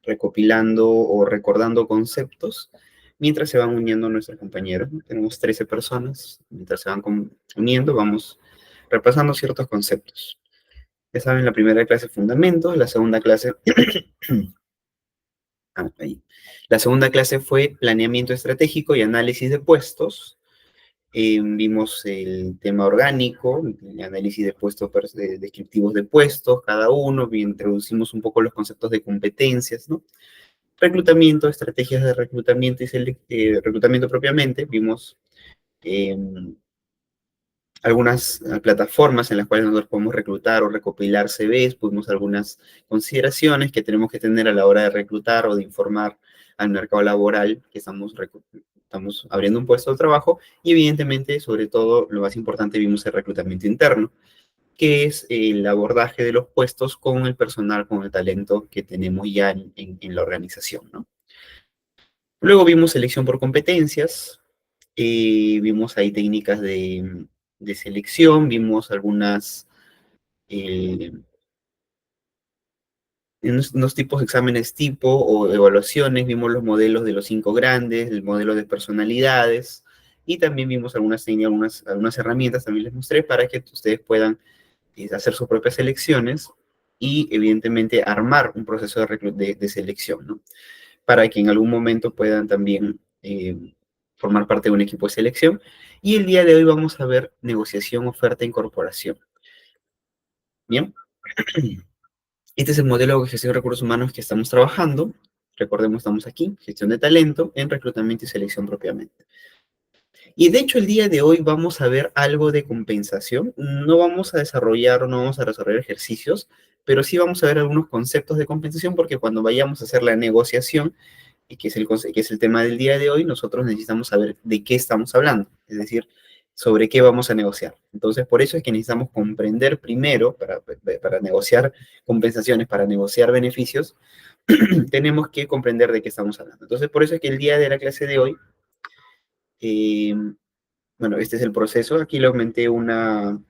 recopilando o recordando conceptos mientras se van uniendo nuestros compañeros, ¿no? Tenemos 13 personas, mientras se van uniendo vamos repasando ciertos conceptos. Ya saben, la primera clase fundamentos, la segunda clase ahí. La segunda clase fue planeamiento estratégico y análisis de puestos. Vimos el tema orgánico, el análisis de puestos descriptivos de puestos, cada uno, introducimos un poco los conceptos de competencias, ¿no? Reclutamiento, estrategias de reclutamiento y reclutamiento propiamente, vimos eh, algunas plataformas en las cuales nosotros podemos reclutar o recopilar CVs, pudimos algunas consideraciones que tenemos que tener a la hora de reclutar o de informar al mercado laboral que estamos abriendo un puesto de trabajo, y evidentemente, sobre todo, lo más importante, vimos el reclutamiento interno, que es el abordaje de los puestos con el personal, con el talento que tenemos ya en la organización, ¿no? Luego vimos selección por competencias, vimos ahí técnicas de selección, vimos algunas, eh, unos tipos de exámenes tipo o evaluaciones, vimos los modelos de los 5 grandes, el modelo de personalidades, y también vimos algunas herramientas, también les mostré, para que ustedes puedan hacer sus propias selecciones y evidentemente armar un proceso de selección, ¿no? Para que en algún momento puedan también formar parte de un equipo de selección. Y el día de hoy vamos a ver negociación, oferta e incorporación. Bien, este es el modelo de gestión de recursos humanos que estamos trabajando. Recordemos, estamos aquí, gestión de talento en reclutamiento y selección propiamente. Y de hecho el día de hoy vamos a ver algo de compensación. No vamos a desarrollar, no vamos a desarrollar ejercicios, pero sí vamos a ver algunos conceptos de compensación, porque cuando vayamos a hacer la negociación, y que es el tema del día de hoy, nosotros necesitamos saber de qué estamos hablando, es decir, sobre qué vamos a negociar. Entonces, por eso es que necesitamos comprender primero, para negociar compensaciones, para negociar beneficios, tenemos que comprender de qué estamos hablando. Entonces, por eso es que el día de la clase de hoy, eh, bueno, este es el proceso. Aquí le aumenté un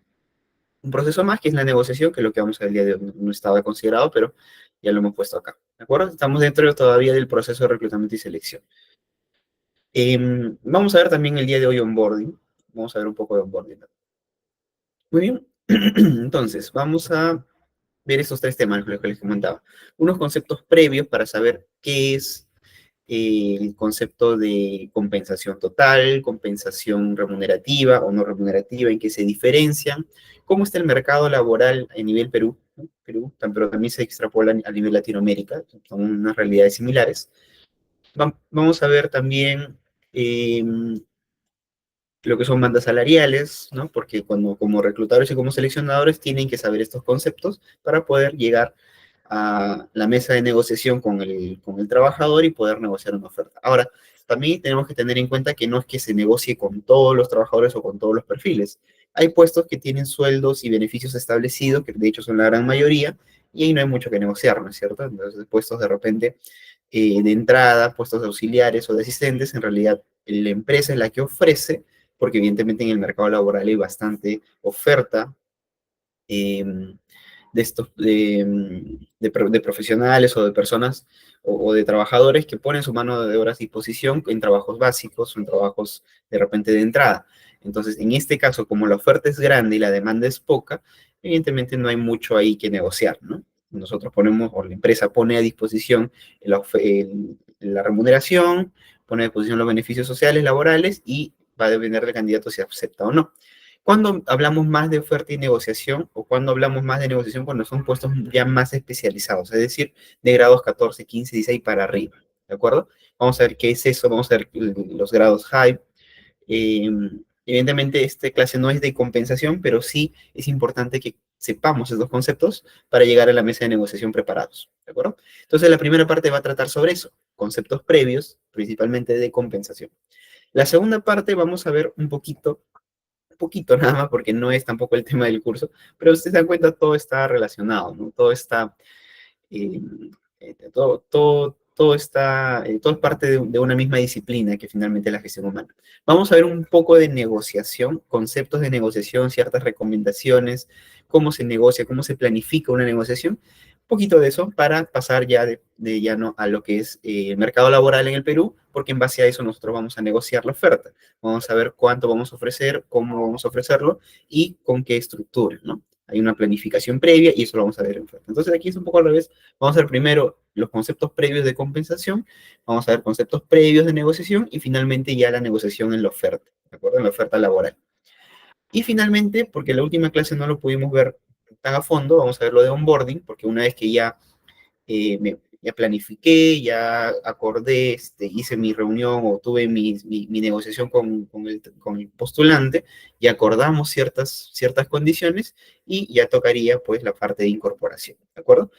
proceso más, que es la negociación, que es lo que vamos a ver el día de hoy. No estaba considerado, pero ya lo hemos puesto acá. ¿De acuerdo? Estamos dentro todavía del proceso de reclutamiento y selección. Vamos a ver también el día de hoy onboarding. Vamos a ver un poco de onboarding. Muy bien. Entonces, vamos a ver estos 3 temas que les comentaba. Unos conceptos previos para saber qué es el concepto de compensación total, compensación remunerativa o no remunerativa, en qué se diferencian, cómo está el mercado laboral a nivel Perú, ¿no? Perú, pero también se extrapola a nivel Latinoamérica, son unas realidades similares. Vamos a ver también lo que son bandas salariales, ¿no? Porque como reclutadores y como seleccionadores tienen que saber estos conceptos para poder llegar a la mesa de negociación con el trabajador y poder negociar una oferta. Ahora, también tenemos que tener en cuenta que no es que se negocie con todos los trabajadores o con todos los perfiles. Hay puestos que tienen sueldos y beneficios establecidos, que de hecho son la gran mayoría, y ahí no hay mucho que negociar, ¿no es cierto? Entonces, puestos de repente de entrada, puestos de auxiliares o de asistentes, en realidad la empresa es la que ofrece, porque evidentemente en el mercado laboral hay bastante oferta eh, de profesionales o de personas o de trabajadores que ponen su mano de obra a disposición en trabajos básicos o en trabajos de repente de entrada. Entonces, en este caso, como la oferta es grande y la demanda es poca, evidentemente no hay mucho ahí que negociar, ¿no? Nosotros ponemos, o la empresa pone a disposición la remuneración, pone a disposición los beneficios sociales, laborales, y va a depender del candidato si acepta o no. Cuando hablamos más de oferta y negociación, o cuando hablamos más de negociación, cuando son puestos ya más especializados, es decir, de grados 14, 15, 16 para arriba, ¿de acuerdo? Vamos a ver qué es eso, vamos a ver los grados high. Eh, Evidentemente, esta clase no es de compensación, pero sí es importante que sepamos esos conceptos para llegar a la mesa de negociación preparados, ¿de acuerdo? Entonces, la primera parte va a tratar sobre eso, conceptos previos, principalmente de compensación. La segunda parte vamos a ver un poquito nada más, porque no es tampoco el tema del curso, pero ustedes se dan cuenta, todo está relacionado, ¿no? Todo está, eh, todo es parte de una misma disciplina que finalmente es la gestión humana. Vamos a ver un poco de negociación, conceptos de negociación, ciertas recomendaciones, cómo se negocia, cómo se planifica una negociación, poquito de eso para pasar ya de llano a lo que es el mercado laboral en el Perú, porque en base a eso nosotros vamos a negociar la oferta. Vamos a ver cuánto vamos a ofrecer, cómo vamos a ofrecerlo y con qué estructura, ¿no? Hay una planificación previa y eso lo vamos a ver en oferta. Entonces aquí es un poco al revés. Vamos a ver primero los conceptos previos de compensación, vamos a ver conceptos previos de negociación y finalmente ya la negociación en la oferta, ¿de acuerdo? En la oferta laboral. Y finalmente, porque la última clase no lo pudimos ver tan a fondo, vamos a ver lo de onboarding, porque una vez que ya planifiqué, ya acordé, hice mi reunión o tuve mi negociación con el postulante, ya acordamos ciertas condiciones y ya tocaría pues la parte de incorporación, ¿de acuerdo?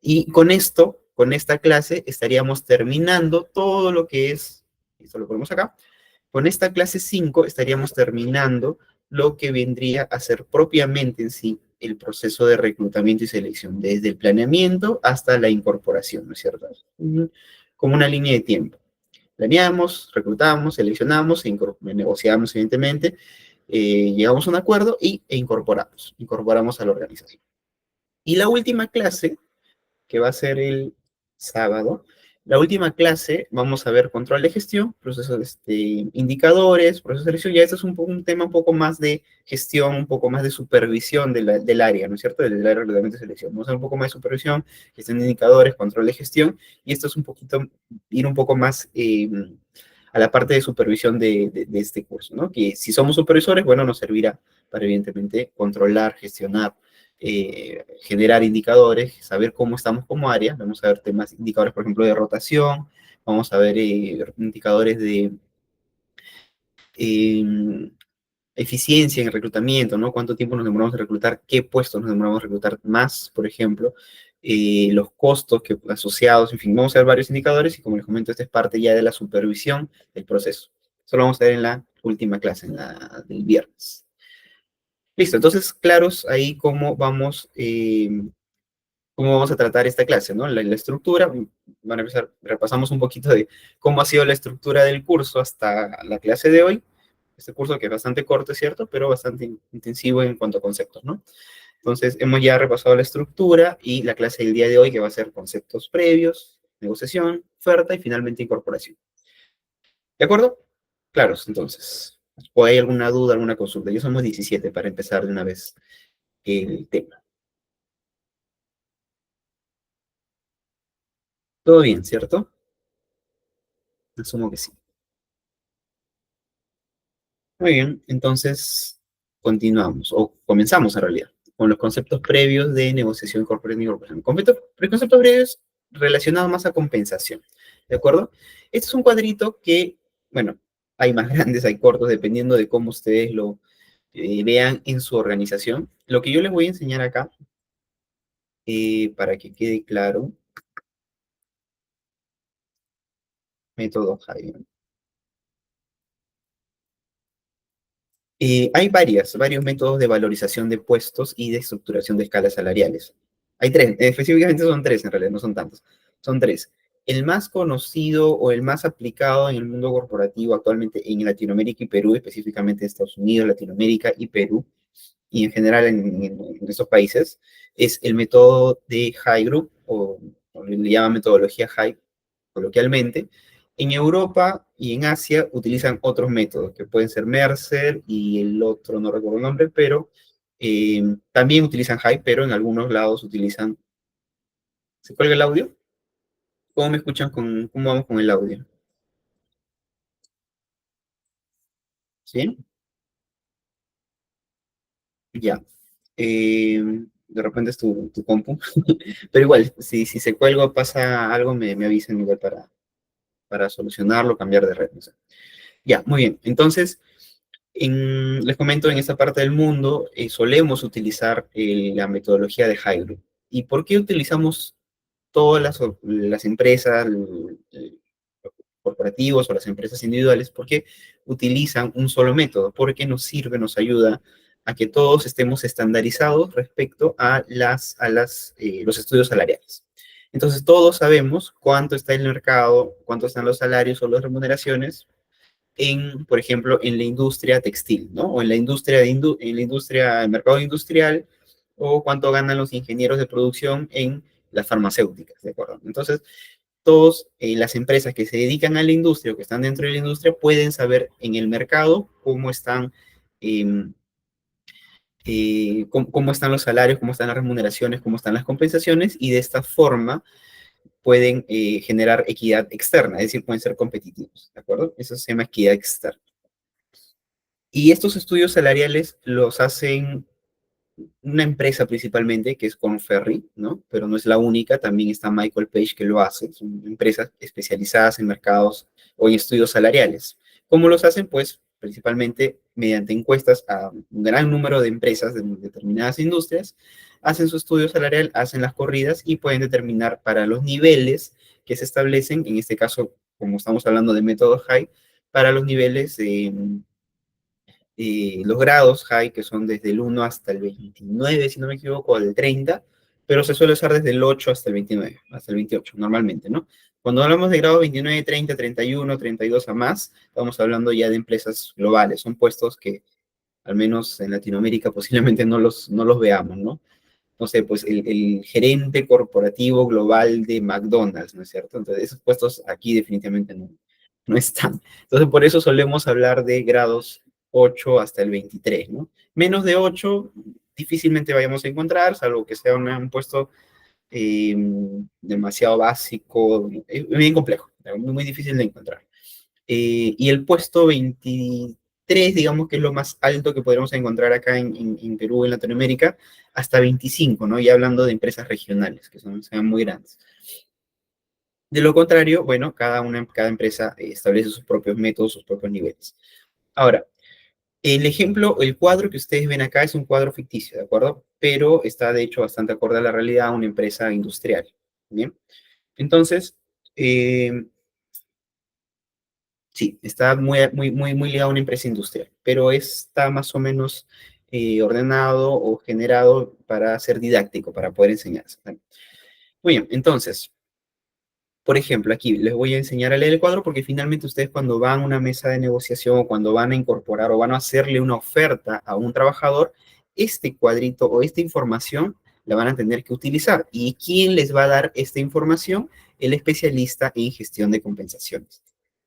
Y con esto, con esta clase, estaríamos terminando todo lo que es, esto lo ponemos acá, con esta clase 5 estaríamos terminando lo que vendría a ser propiamente en sí el proceso de reclutamiento y selección, desde el planeamiento hasta la incorporación, ¿no es cierto? Como una línea de tiempo. Planeamos, reclutamos, seleccionamos, negociamos evidentemente, llegamos a un acuerdo e incorporamos a la organización. Y la última clase que va a ser el sábado. La última clase vamos a ver control de gestión, procesos, indicadores, procesos de selección. Ya esto es un tema un poco más de gestión, un poco más de supervisión del área, ¿no es cierto? Del área de reglamento de selección. Vamos a ver un poco más de supervisión, gestión de indicadores, control de gestión. Y esto es un poquito, ir un poco más a la parte de supervisión de este curso, ¿no? Que si somos supervisores, bueno, nos servirá para evidentemente controlar, gestionar, generar indicadores, saber cómo estamos como área. Vamos a ver temas, indicadores, por ejemplo, de rotación, vamos a ver indicadores de eficiencia en el reclutamiento, ¿no? Cuánto tiempo nos demoramos en reclutar, qué puestos nos demoramos en reclutar más, por ejemplo, los costos asociados, en fin, vamos a ver varios indicadores y como les comento, esta es parte ya de la supervisión del proceso. Eso lo vamos a ver en la última clase, en la del viernes. Listo, entonces, claros ahí cómo vamos a tratar esta clase, ¿no? La estructura, van a empezar, repasamos un poquito de cómo ha sido la estructura del curso hasta la clase de hoy. Este curso que es bastante corto, es cierto, pero bastante intensivo en cuanto a conceptos, ¿no? Entonces, hemos ya repasado la estructura y la clase del día de hoy que va a ser conceptos previos, negociación, oferta y finalmente incorporación. ¿De acuerdo? Claros, entonces. ¿O hay alguna duda, alguna consulta? Ya somos 17 para empezar de una vez el tema. Todo bien, ¿cierto? Asumo que sí. Muy bien, entonces continuamos, o comenzamos en realidad, con los conceptos previos de negociación corporativa y incorporación. Conceptos previos relacionados más a compensación, ¿de acuerdo? Este es un cuadrito que, bueno, hay más grandes, hay cortos, dependiendo de cómo ustedes lo vean en su organización. Lo que yo les voy a enseñar acá, para que quede claro, método Jaime. Hay varios métodos de valorización de puestos y de estructuración de escalas salariales. Hay tres, específicamente son tres en realidad, no son tantos. Son tres. El más conocido o el más aplicado en el mundo corporativo actualmente en Latinoamérica y Perú, específicamente en Estados Unidos, Latinoamérica y Perú, y en general en estos países, es el método de High Group, o le llaman metodología High coloquialmente. En Europa y en Asia utilizan otros métodos, que pueden ser Mercer y el otro, no recuerdo el nombre, pero también utilizan High, pero en algunos lados utilizan... ¿Se cuelga el audio? ¿Cómo me escuchan cómo vamos con el audio? ¿Sí? Ya. De repente es tu compu. Pero igual, si se cuelga o pasa algo, me avisan igual para solucionarlo, cambiar de red. No sé. Ya, muy bien. Entonces, les comento, en esta parte del mundo solemos utilizar la metodología de Hybrid. ¿Y por qué utilizamos todas las empresas, los corporativos o las empresas individuales? Porque utilizan un solo método, porque nos sirve, nos ayuda a que todos estemos estandarizados respecto a los estudios salariales. Entonces, todos sabemos cuánto está el mercado, cuánto están los salarios o las remuneraciones por ejemplo, en la industria textil, ¿no? O en la industria, el mercado industrial, o cuánto ganan los ingenieros de producción en las farmacéuticas, ¿de acuerdo? Entonces, todas las empresas que se dedican a la industria o que están dentro de la industria pueden saber en el mercado cómo están, eh, cómo están los salarios, cómo están las remuneraciones, cómo están las compensaciones, y de esta forma pueden generar equidad externa, es decir, pueden ser competitivos, ¿de acuerdo? Eso se llama equidad externa. Y estos estudios salariales los hacen una empresa principalmente, que es Conferry, ¿no? Pero no es la única, también está Michael Page que lo hace, son empresas especializadas en mercados o en estudios salariales. ¿Cómo los hacen? Pues principalmente mediante encuestas a un gran número de empresas de determinadas industrias, hacen su estudio salarial, hacen las corridas y pueden determinar para los niveles que se establecen, en este caso, como estamos hablando de método high, para los niveles los grados high, que son desde el 1 hasta el 29, si no me equivoco, o del 30, pero se suele usar desde el 8 hasta el 29, hasta el 28, normalmente, ¿no? Cuando hablamos de grado 29, 30, 31, 32 a más, estamos hablando ya de empresas globales, son puestos que, al menos en Latinoamérica, posiblemente no los veamos, ¿no? No sé, pues el gerente corporativo global de McDonald's, ¿no es cierto? Entonces, esos puestos aquí definitivamente no están. Entonces, por eso solemos hablar de grados 8 hasta el 23, ¿no? Menos de 8 difícilmente vayamos a encontrar, salvo que sea un puesto eh, demasiado básico, bien complejo, muy difícil de encontrar. Y el puesto 23, digamos que es lo más alto que podremos encontrar acá en Perú, en Latinoamérica, hasta 25, ¿no? Ya hablando de empresas regionales, que sean muy grandes. De lo contrario, bueno, cada empresa establece sus propios métodos, sus propios niveles. Ahora, el ejemplo, el cuadro que ustedes ven acá es un cuadro ficticio, ¿de acuerdo? Pero está de hecho bastante acorde a la realidad, una empresa industrial, ¿bien? Entonces, sí, está muy ligado a una empresa industrial, pero está más o menos ordenado o generado para ser didáctico, para poder enseñarse. ¿Vale? Muy bien, entonces, por ejemplo, aquí les voy a enseñar a leer el cuadro porque finalmente ustedes cuando van a una mesa de negociación o cuando van a incorporar o van a hacerle una oferta a un trabajador, este cuadrito o esta información la van a tener que utilizar. ¿Y quién les va a dar esta información? El especialista en gestión de compensaciones,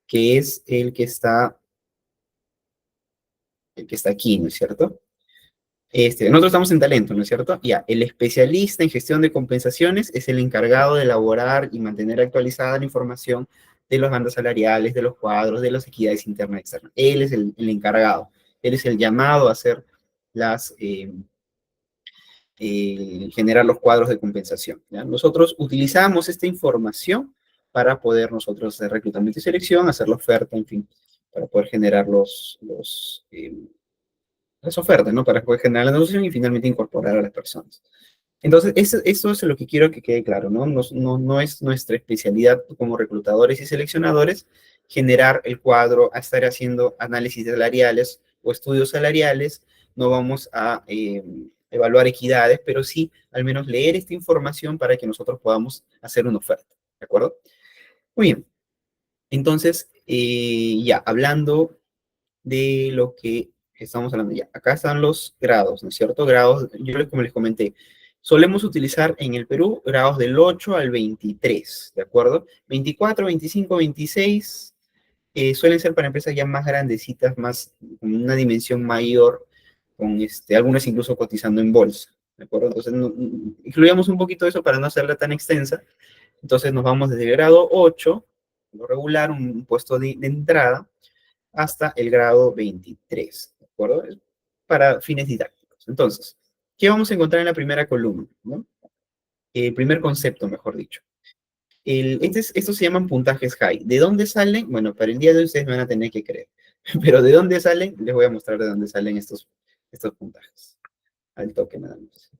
que es el que está aquí, ¿no es cierto? Nosotros estamos en talento, ¿no es cierto? Ya, el especialista en gestión de compensaciones es el encargado de elaborar y mantener actualizada la información de los bandas salariales, de los cuadros, de las equidades internas y externas. Él es el encargado, él es el llamado a hacer generar los cuadros de compensación. ¿Ya? Nosotros utilizamos esta información para poder nosotros hacer reclutamiento y selección, hacer la oferta, en fin, para poder generar las ofertas, ¿no? Para poder generar la negociación y finalmente incorporar a las personas. Entonces, eso es lo que quiero que quede claro, ¿no? No es nuestra especialidad como reclutadores y seleccionadores generar el cuadro, a estar haciendo análisis salariales o estudios salariales, no vamos a evaluar equidades, pero sí al menos leer esta información para que nosotros podamos hacer una oferta, ¿de acuerdo? Muy bien, entonces, ya, hablando de lo que estamos hablando ya. Acá están los grados, ¿no es cierto? Grados, como les comenté, solemos utilizar en el Perú grados del 8 al 23, ¿de acuerdo? 24, 25, 26 suelen ser para empresas ya más grandecitas, con una dimensión mayor, con algunas incluso cotizando en bolsa, ¿de acuerdo? Entonces, incluíamos un poquito eso para no hacerla tan extensa. Entonces, nos vamos desde el grado 8, lo regular, un puesto de entrada, hasta el grado 23, ¿de acuerdo? Para fines didácticos. Entonces, ¿qué vamos a encontrar en la primera columna? ¿No? El primer concepto, mejor dicho. Estos se llaman puntajes high. ¿De dónde salen? Bueno, para el día de hoy ustedes me van a tener que creer. Pero ¿de dónde salen? Les voy a mostrar de dónde salen estos puntajes. Al toque nada más.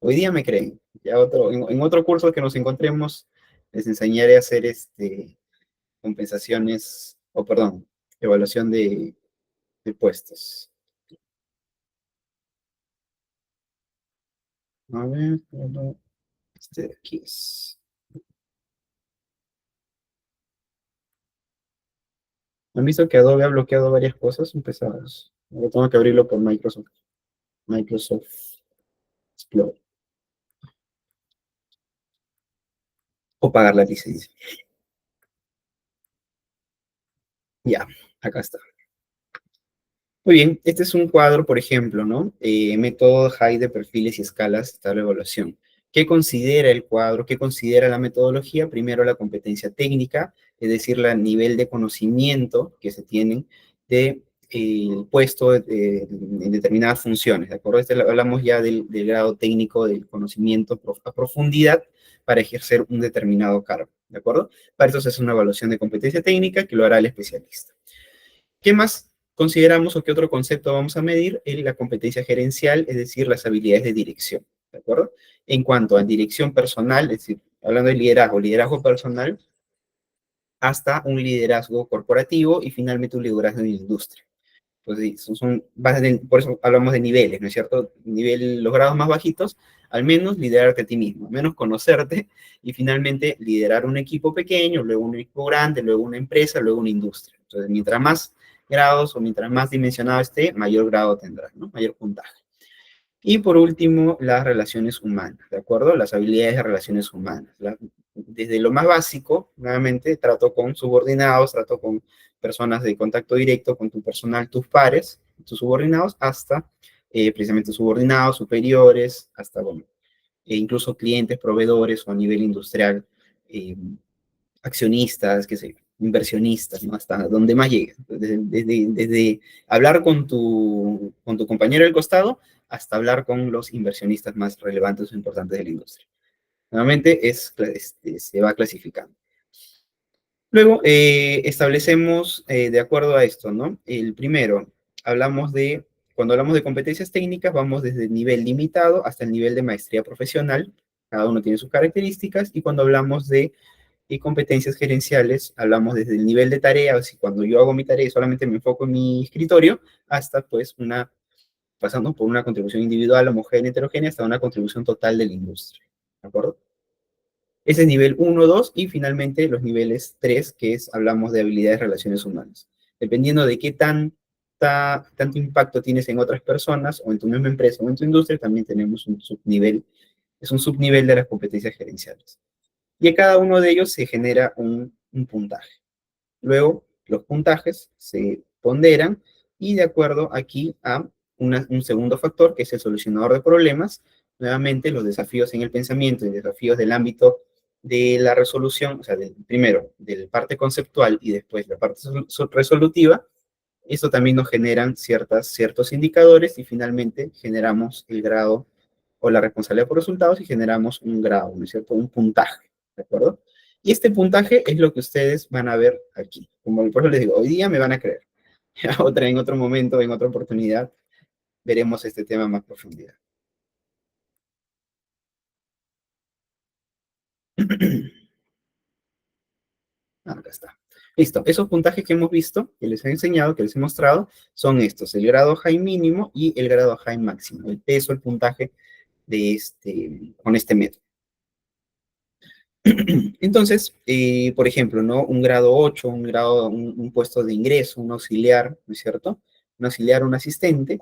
Hoy día me creen. Ya en otro curso que nos encontremos, les enseñaré a hacer compensaciones, o perdón, evaluación de puestos. A ver, este de aquí es. ¿Han visto que Adobe ha bloqueado varias cosas? Son pesadas. Ahora tengo que abrirlo por Microsoft Explorer. o pagar la licencia. Ya, acá está. Muy bien, este es un cuadro, por ejemplo, ¿no? Método High de perfiles y escalas de tabla de evaluación. ¿Qué considera el cuadro? ¿Qué considera la metodología? Primero, la competencia técnica, es decir, el nivel de conocimiento que se tienen de el puesto en determinadas funciones, ¿de acuerdo? Hablamos ya del grado técnico del conocimiento a profundidad para ejercer un determinado cargo, ¿de acuerdo? Para eso se hace una evaluación de competencia técnica que lo hará el especialista. ¿Qué más consideramos o qué otro concepto vamos a medir? La competencia gerencial, es decir, las habilidades de dirección, ¿de acuerdo? En cuanto a dirección personal, es decir, hablando de liderazgo, liderazgo personal, hasta un liderazgo corporativo y finalmente un liderazgo de industria. Entonces, por eso hablamos de niveles, ¿no es cierto? Los grados más bajitos, al menos liderarte a ti mismo, al menos conocerte y finalmente liderar un equipo pequeño, luego un equipo grande, luego una empresa, luego una industria. Entonces, mientras más grados o mientras más dimensionado esté, mayor grado tendrá, ¿no? Mayor puntaje. Y por último, las relaciones humanas, ¿de acuerdo? Las habilidades de relaciones humanas. Desde lo más básico, nuevamente, trato con subordinados, trato con personas de contacto directo, con tu personal, tus pares, tus subordinados, hasta precisamente subordinados, superiores, hasta, bueno, e incluso clientes, proveedores o a nivel industrial, eh, accionistas, qué sé yo, inversionistas, ¿no? Hasta donde más llegue. Desde hablar con tu compañero del costado hasta hablar con los inversionistas más relevantes o importantes de la industria. Nuevamente se va clasificando. Luego establecemos de acuerdo a esto, ¿no? El primero, cuando hablamos de competencias técnicas, vamos desde el nivel limitado hasta el nivel de maestría profesional. Cada uno tiene sus características. Y cuando hablamos de competencias gerenciales, hablamos desde el nivel de tarea, o sea, cuando yo hago mi tarea y solamente me enfoco en mi escritorio, hasta pues pasando por una contribución individual, homogénea, heterogénea, hasta una contribución total de la industria. ¿De acuerdo? Ese es nivel uno, 2 y finalmente los niveles 3, que hablamos de habilidades de relaciones humanas. Dependiendo de qué tanto impacto tienes en otras personas o en tu misma empresa o en tu industria, también tenemos un subnivel, es un subnivel de las competencias gerenciales. Y a cada uno de ellos se genera un puntaje. Luego, los puntajes se ponderan y de acuerdo aquí a un segundo factor, que es el solucionador de problemas, nuevamente los desafíos en el pensamiento y desafíos del ámbito de la resolución, o sea, primero, de la parte conceptual y después la parte resolutiva, esto también nos generan ciertos indicadores y finalmente generamos el grado o la responsabilidad por resultados y generamos un grado, ¿no es cierto? Un puntaje, ¿de acuerdo? Y este puntaje es lo que ustedes van a ver aquí. Como por eso les digo, hoy día me van a creer. En otro momento, en otra oportunidad, veremos este tema más profundidad. Acá está. Listo. Esos puntajes que hemos visto, que les he enseñado, que les he mostrado, son estos: el grado high mínimo y el grado high máximo. El peso, el puntaje con este método. Entonces, por ejemplo, ¿no? Un grado 8, un puesto de ingreso, un auxiliar, ¿no es cierto? Un auxiliar, un asistente,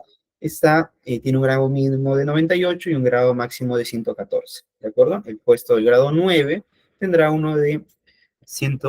tiene un grado mínimo de 98 y un grado máximo de 114, ¿de acuerdo? El puesto del grado 9 tendrá uno de 100,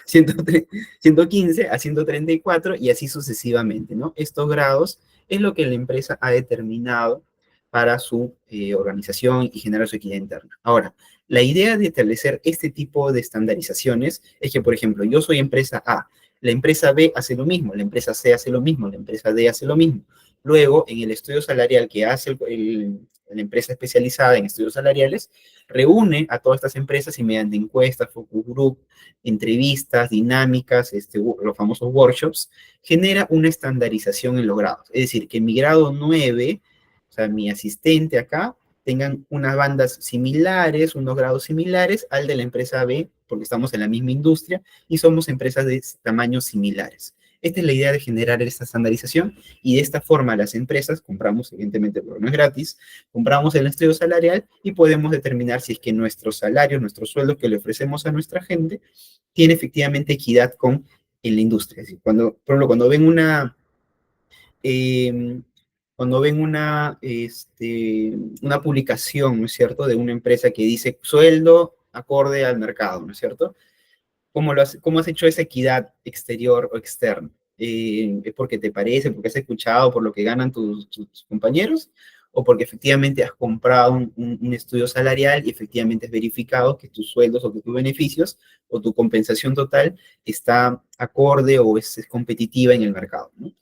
115 a 134 y así sucesivamente, ¿no? Estos grados es lo que la empresa ha determinado para su organización y generar su equidad interna. Ahora, la idea de establecer este tipo de estandarizaciones es que, por ejemplo, yo soy empresa A, la empresa B hace lo mismo, la empresa C hace lo mismo, la empresa D hace lo mismo. Luego, en el estudio salarial que hace la empresa especializada en estudios salariales, reúne a todas estas empresas y mediante encuestas, focus group, entrevistas, dinámicas, los famosos workshops, genera una estandarización en los grados. Es decir, que mi grado 9, o sea, mi asistente acá, tengan unas bandas similares, unos grados similares al de la empresa B, porque estamos en la misma industria y somos empresas de tamaños similares. Esta es la idea de generar esta estandarización y de esta forma las empresas, compramos evidentemente, pero no es gratis, compramos el estudio salarial y podemos determinar si es que nuestros salarios, nuestros sueldos que le ofrecemos a nuestra gente, tiene efectivamente equidad en la industria. Es decir, por ejemplo, eh, cuando ven una publicación, ¿no es cierto?, de una empresa que dice sueldo acorde al mercado, ¿no es cierto? ¿Cómo has hecho esa equidad exterior o externa? ¿Es porque te parece, porque has escuchado por lo que ganan tus compañeros? ¿O porque efectivamente has comprado un estudio salarial y efectivamente has verificado que tus sueldos o que tus beneficios o tu compensación total está acorde o es competitiva en el mercado, ¿no?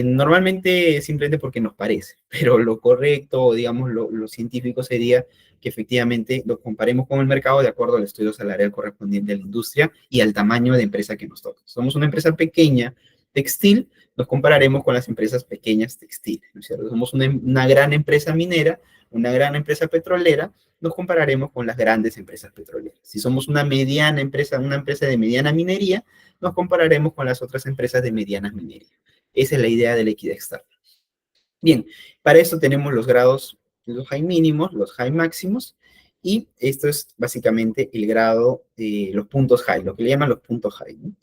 Normalmente es simplemente porque nos parece, pero lo correcto, o digamos, lo científico sería que efectivamente lo comparemos con el mercado de acuerdo al estudio salarial correspondiente a la industria y al tamaño de empresa que nos toca. Somos una empresa pequeña textil, nos compararemos con las empresas pequeñas textiles, ¿no es cierto? Somos una gran empresa minera, una gran empresa petrolera, nos compararemos con las grandes empresas petroleras. Si somos una mediana empresa, una empresa de mediana minería, nos compararemos con las otras empresas de mediana minería. Esa es la idea de la equidad externa. Bien, para eso tenemos los grados, los high mínimos, los high máximos, y esto es básicamente el grado, los puntos high, lo que le llaman los puntos high, ¿no?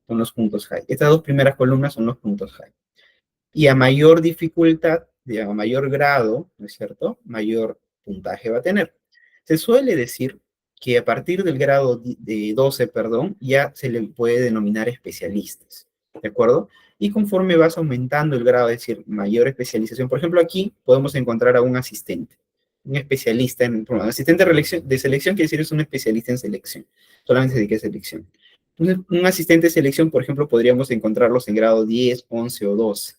Son los puntos high. Estas dos primeras columnas son los puntos high. Y a mayor dificultad, a mayor grado, ¿no es cierto? Mayor puntaje va a tener. Se suele decir que a partir del grado de 12, perdón, ya se le puede denominar especialistas, ¿de acuerdo? Y conforme vas aumentando el grado, es decir, mayor especialización, por ejemplo, aquí podemos encontrar a un asistente, un especialista bueno, asistente de selección quiere decir es un especialista en selección, solamente se dedica a selección. Un asistente de selección, por ejemplo, podríamos encontrarlos en grado 10, 11 o 12.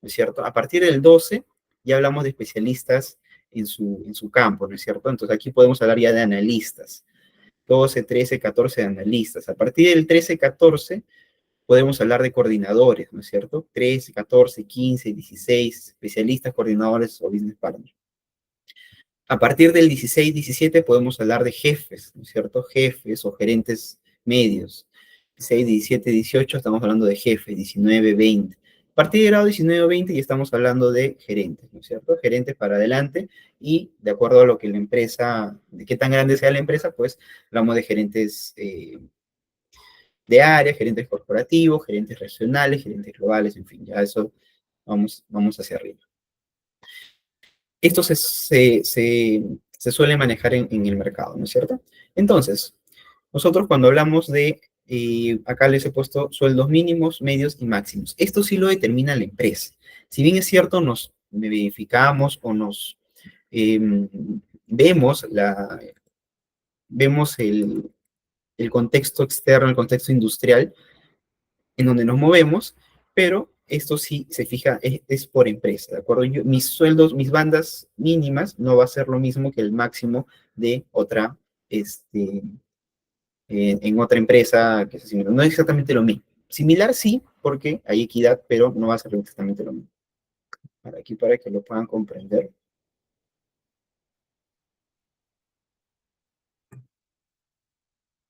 ¿No es cierto? A partir del 12 ya hablamos de especialistas en su campo, ¿no es cierto? Entonces aquí podemos hablar ya de analistas, 12, 13, 14 de analistas. A partir del 13, 14 podemos hablar de coordinadores, ¿no es cierto? 13, 14, 15, 16, especialistas, coordinadores o business partners. A partir del 16, 17 podemos hablar de jefes, ¿no es cierto? Jefes o gerentes medios. 16, 17, 18 estamos hablando de jefes, 19, 20. A partir del grado 19 o 20 ya estamos hablando de gerentes, ¿no es cierto? Gerentes para adelante y de acuerdo a lo que la empresa, de qué tan grande sea la empresa, pues hablamos de gerentes de área, gerentes corporativos, gerentes regionales, gerentes globales, en fin, ya eso vamos hacia arriba. Esto se suele manejar en el mercado, ¿no es cierto? Entonces, nosotros cuando hablamos de, acá les he puesto sueldos mínimos, medios y máximos. Esto sí lo determina la empresa. Si bien es cierto, nos verificamos o nos eh, vemos, vemos el contexto externo, el contexto industrial en donde nos movemos, pero esto sí se fija, es por empresa, ¿de acuerdo? Mis sueldos, mis bandas mínimas no va a ser lo mismo que el máximo de otra, en otra empresa que es similar. No es exactamente lo mismo. Similar sí, porque hay equidad, pero no va a ser exactamente lo mismo. Aquí para que lo puedan comprender.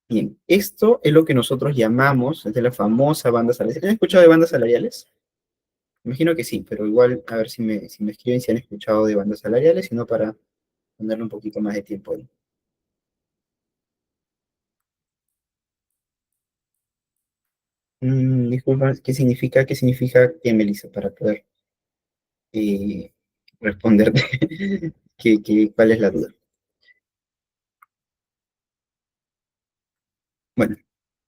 Bien, esto es lo que nosotros llamamos, es de la famosa banda salarial. ¿Han escuchado de bandas salariales? Imagino que sí, pero igual a ver si me escriben si han escuchado de bandas salariales, sino para ponerle un poquito más de tiempo ahí. Disculpa, ¿qué significa qué, Melissa? Para poder eh, responderte cuál es la duda. Bueno,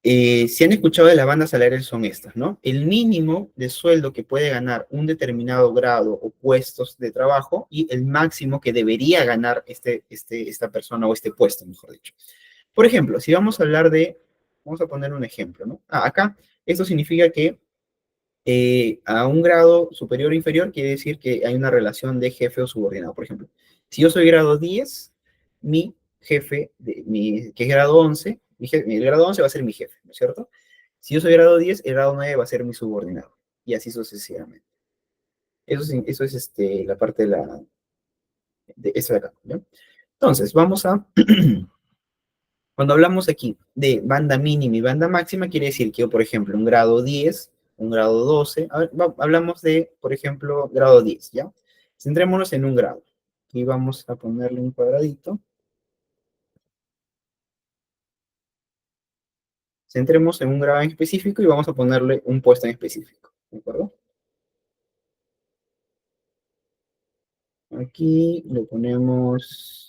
si han escuchado de las bandas salariales son estas, ¿no? El mínimo de sueldo que puede ganar un determinado grado o puestos de trabajo y el máximo que debería ganar esta persona o este puesto, mejor dicho. Por ejemplo, si vamos a hablar vamos a poner un ejemplo, ¿no? Acá, esto significa que a un grado superior o inferior quiere decir que hay una relación de jefe o subordinado. Por ejemplo, si yo soy grado 10, mi jefe, que es grado 11, el grado 11 va a ser mi jefe, ¿no es cierto? Si yo soy grado 10, el grado 9 va a ser mi subordinado. Y así sucesivamente. Eso es la parte de esto de acá, ¿no? Entonces, vamos a Cuando hablamos aquí de banda mínima y banda máxima, quiere decir que, por ejemplo, un grado 10, un grado 12, hablamos de, por ejemplo, grado 10, ¿ya? Centrémonos en un grado. Aquí vamos a ponerle un cuadradito. Centremos en un grado en específico y vamos a ponerle un puesto en específico, ¿de acuerdo? Aquí le ponemos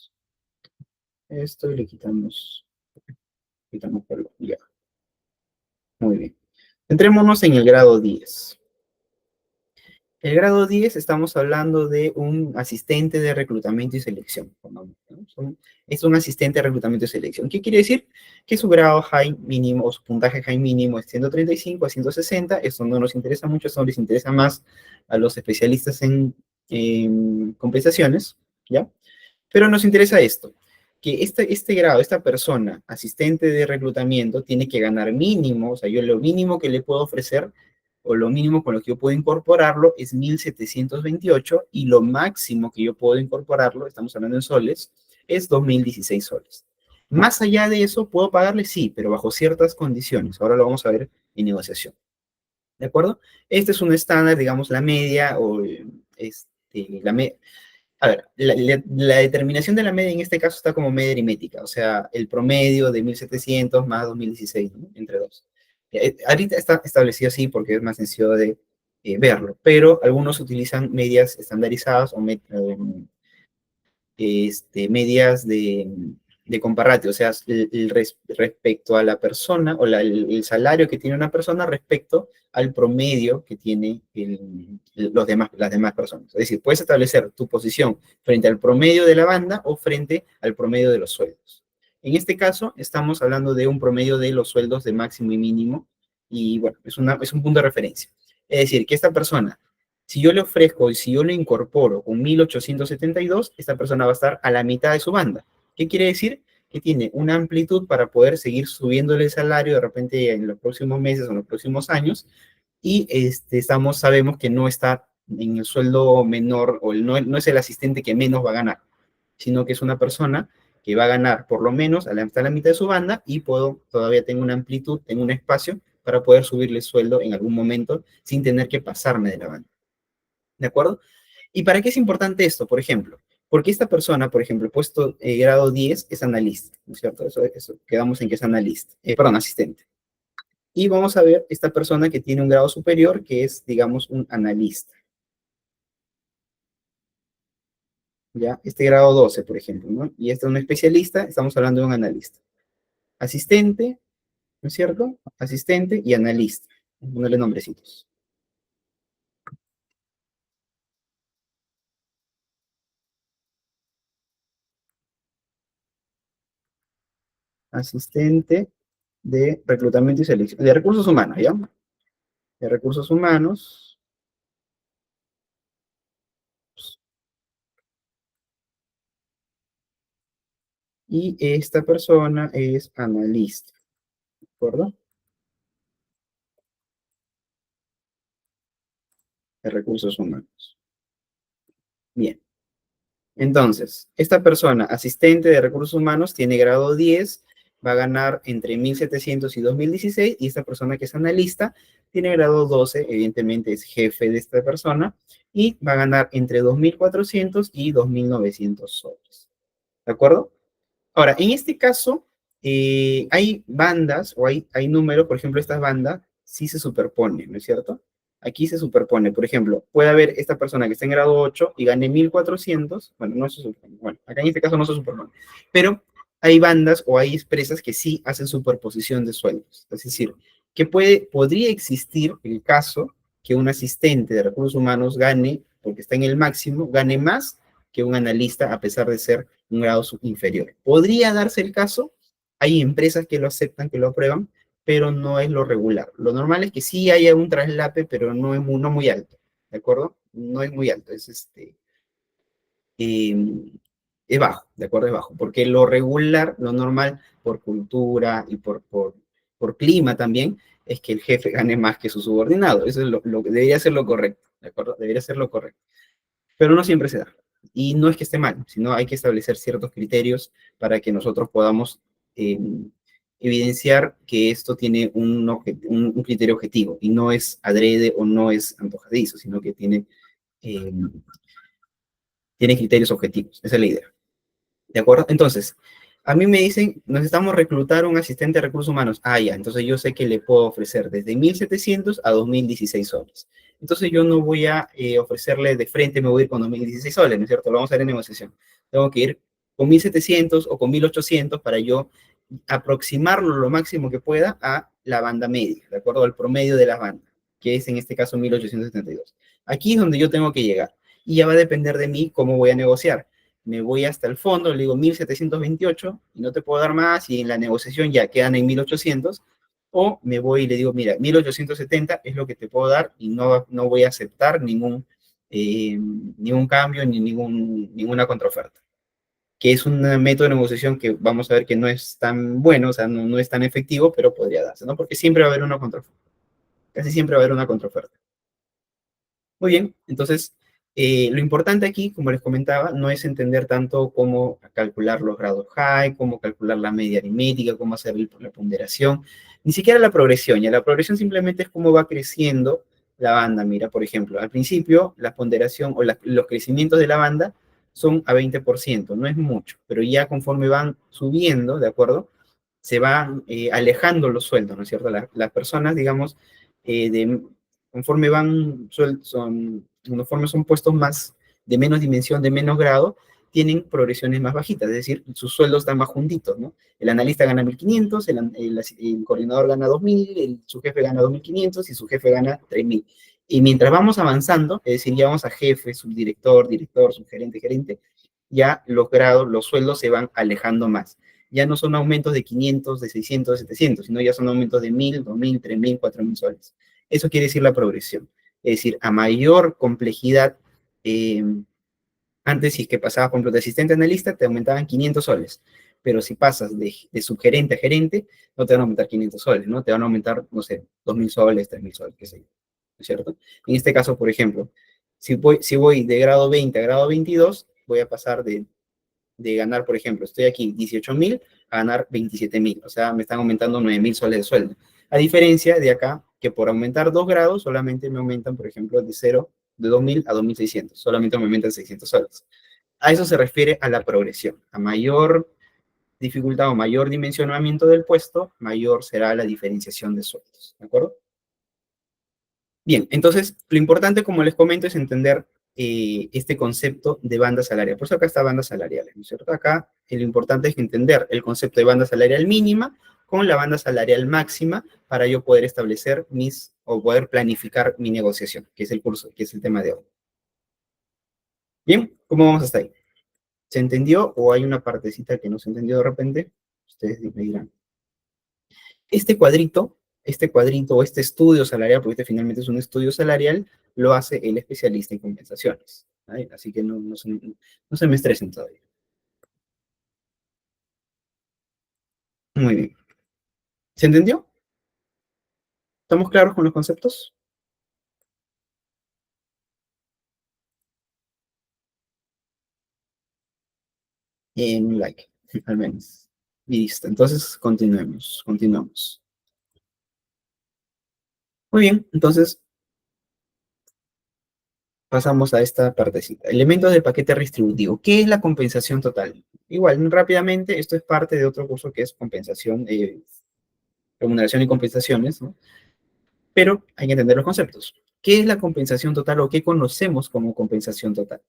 esto y le quitamos color. Ya, muy bien. Centrémonos en el grado 10. El grado 10 estamos hablando de un asistente de reclutamiento y selección. ¿No? Es un asistente de reclutamiento y selección. ¿Qué quiere decir? Que su grado high mínimo o su puntaje high mínimo es 135 a 160. Eso no nos interesa mucho, eso les interesa más a los especialistas en compensaciones, ¿ya? Pero nos interesa esto, que este grado, esta persona, asistente de reclutamiento, tiene que ganar mínimo, o sea, yo lo mínimo que le puedo ofrecer, o lo mínimo con lo que yo puedo incorporarlo, es 1.728, y lo máximo que yo puedo incorporarlo, estamos hablando en soles, es 2.016 soles. Más allá de eso, ¿puedo pagarle? Sí, pero bajo ciertas condiciones. Ahora lo vamos a ver en negociación. ¿De acuerdo? Este es un estándar, digamos, la media, o a ver, la determinación de la media en este caso está como media aritmética, o sea, el promedio de 1.700 más 2016, ¿no? Entre dos. Ahorita está establecido así porque es más sencillo de verlo, pero algunos utilizan medias estandarizadas o medias de comparate, o sea, respecto a la persona o el salario que tiene una persona respecto al promedio que tiene las demás personas. Es decir, puedes establecer tu posición frente al promedio de la banda o frente al promedio de los sueldos. En este caso, estamos hablando de un promedio de los sueldos de máximo y mínimo, y bueno, es un punto de referencia. Es decir, que esta persona, si yo le ofrezco y si yo le incorporo un 1.872, esta persona va a estar a la mitad de su banda. ¿Qué quiere decir? Que tiene una amplitud para poder seguir subiéndole el salario de repente en los próximos meses o en los próximos años, y sabemos que no está en el sueldo menor, o no es el asistente que menos va a ganar, sino que es una persona que va a ganar por lo menos hasta la mitad de su banda, y todavía tengo una amplitud, tengo un espacio para poder subirle el sueldo en algún momento sin tener que pasarme de la banda. ¿De acuerdo? ¿Y para qué es importante esto? Por ejemplo, porque esta persona, por ejemplo, puesto grado 10 es analista, ¿no es cierto? Eso quedamos en que es analista, perdón, asistente. Y vamos a ver esta persona que tiene un grado superior, que es, digamos, un analista. ¿Ya? Este grado 12, por ejemplo, ¿no? Y este es un especialista, estamos hablando de un analista. Asistente, ¿no es cierto? Asistente y analista. Ponerle nombrecitos. Asistente de reclutamiento y selección, de recursos humanos, ¿ya? De recursos humanos. Y esta persona es analista, ¿de acuerdo? De recursos humanos. Bien. Entonces, esta persona, asistente de recursos humanos, tiene grado 10, va a ganar entre 1.700 y 2.016, y esta persona que es analista tiene grado 12, evidentemente es jefe de esta persona, y va a ganar entre 2.400 y 2.900 soles. ¿De acuerdo? Ahora, en este caso, hay bandas o hay números, por ejemplo, estas bandas sí se superponen, ¿no es cierto? Aquí se superpone, por ejemplo, puede haber esta persona que está en grado 8 y gane 1.400, bueno, no se superpone, bueno, acá en este caso no se superpone, pero hay bandas o hay empresas que sí hacen superposición de sueldos, es decir, que podría existir el caso que un asistente de recursos humanos gane, porque está en el máximo, gane más que un analista a pesar de ser un grado inferior. ¿Podría darse el caso? Hay empresas que lo aceptan, que lo aprueban, pero no es lo regular. Lo normal es que sí haya un traslape, pero no muy alto, ¿de acuerdo? No es muy alto, eh, es bajo, ¿de acuerdo? Es bajo, porque lo regular, lo normal, por cultura y por clima también, es que el jefe gane más que su subordinado. Eso es lo que debería ser lo correcto, ¿de acuerdo? Debería ser lo correcto, pero no siempre se da. Y no es que esté mal, sino hay que establecer ciertos criterios para que nosotros podamos eh, evidenciar que esto tiene un criterio objetivo y no es adrede o no es antojadizo, sino que eh, tiene criterios objetivos. Esa es la idea. ¿De acuerdo? Entonces, a mí me dicen, necesitamos reclutar un asistente de recursos humanos. Ah, ya, entonces yo sé que le puedo ofrecer desde 1.700 a 2.016 soles. Entonces yo no voy a ofrecerle de frente, me voy a ir con 2.016 soles, ¿no es cierto? Lo vamos a ver en negociación. Tengo que ir con 1.700 o con 1.800 para yo aproximarlo lo máximo que pueda a la banda media, ¿de acuerdo? Al promedio de la banda, que es en este caso 1.872. Aquí es donde yo tengo que llegar y ya va a depender de mí cómo voy a negociar. Me voy hasta el fondo, le digo 1.728 y no te puedo dar más y en la negociación ya quedan en 1.800, o me voy y le digo, mira, 1.870 es lo que te puedo dar y no voy a aceptar ningún cambio ni ninguna contraoferta, que es un método de negociación que vamos a ver que no es tan bueno, o sea, no es tan efectivo, pero podría darse, ¿no? Porque siempre va a haber una contraoferta, casi siempre va a haber una contraoferta. Muy bien, entonces, lo importante aquí, como les comentaba, no es entender tanto cómo calcular los grados high, cómo calcular la media aritmética, cómo hacer la ponderación, ni siquiera la progresión. Ya la progresión simplemente es cómo va creciendo la banda. Mira, por ejemplo, al principio la ponderación o los crecimientos de la banda son a 20%, no es mucho, pero ya conforme van subiendo, ¿de acuerdo? Se van alejando los sueldos, ¿no es cierto? Las personas, digamos, de conforme conforme son puestos más de menos dimensión, de menos grado, tienen progresiones más bajitas, es decir, sus sueldos están más juntitos, ¿no? El analista gana 1.500, el coordinador gana 2.000, su jefe gana 2.500 y su jefe gana 3.000. Y mientras vamos avanzando, es decir, ya vamos a jefe, subdirector, director, subgerente, gerente, ya los grados, los sueldos se van alejando más. Ya no son aumentos de 500, de 600, de 700, sino ya son aumentos de 1.000, 2.000, 3.000, 4.000 soles. Eso quiere decir la progresión. Es decir, a mayor complejidad, eh, antes si es que pasabas, por ejemplo, de asistente a analista, te aumentaban 500 soles. Pero si pasas de subgerente a gerente, no te van a aumentar 500 soles, ¿no? Te van a aumentar, no sé, 2.000 soles, 3.000 soles, qué sé yo. ¿No es cierto? En este caso, por ejemplo, si voy de grado 20 a grado 22, voy a pasar de ganar, por ejemplo, estoy aquí 18.000 a ganar 27.000, o sea, me están aumentando 9.000 soles de sueldo. A diferencia de acá, que por aumentar 2 grados solamente me aumentan, por ejemplo, de 2.000 a 2.600, solamente me aumentan 600 soles. A eso se refiere a la progresión. A mayor dificultad o mayor dimensionamiento del puesto, mayor será la diferenciación de sueldos, ¿de acuerdo? Bien, entonces lo importante, como les comento, es entender este concepto de banda salarial. Por eso acá está banda salarial, ¿no es cierto? Acá lo importante es entender el concepto de banda salarial mínima con la banda salarial máxima para yo poder establecer o poder planificar mi negociación, que es el curso, que es el tema de hoy. Bien, ¿cómo vamos hasta ahí? ¿Se entendió o hay una partecita que no se entendió de repente? Ustedes me dirán. Este cuadrito o este estudio salarial, porque este finalmente es un estudio salarial, lo hace el especialista en compensaciones. ¿Vale? Así que no se me estresen todavía. Muy bien. ¿Se entendió? ¿Estamos claros con los conceptos? En like, al menos. Y listo. Entonces, continuamos. Muy bien, entonces pasamos a esta partecita. Elementos del paquete redistributivo. ¿Qué es la compensación total? Igual, rápidamente, esto es parte de otro curso que es compensación, remuneración y compensaciones, ¿no? Pero hay que entender los conceptos. ¿Qué es la compensación total o qué conocemos como compensación total?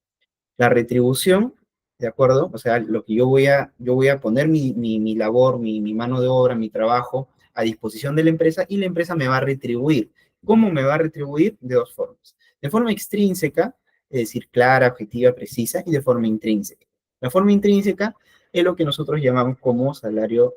La retribución, ¿de acuerdo? O sea, lo que yo voy a poner mi labor, mi mano de obra, mi trabajo a disposición de la empresa y la empresa me va a retribuir. ¿Cómo me va a retribuir? De dos formas. De forma extrínseca, es decir, clara, objetiva, precisa, y de forma intrínseca. La forma intrínseca es lo que nosotros llamamos como salario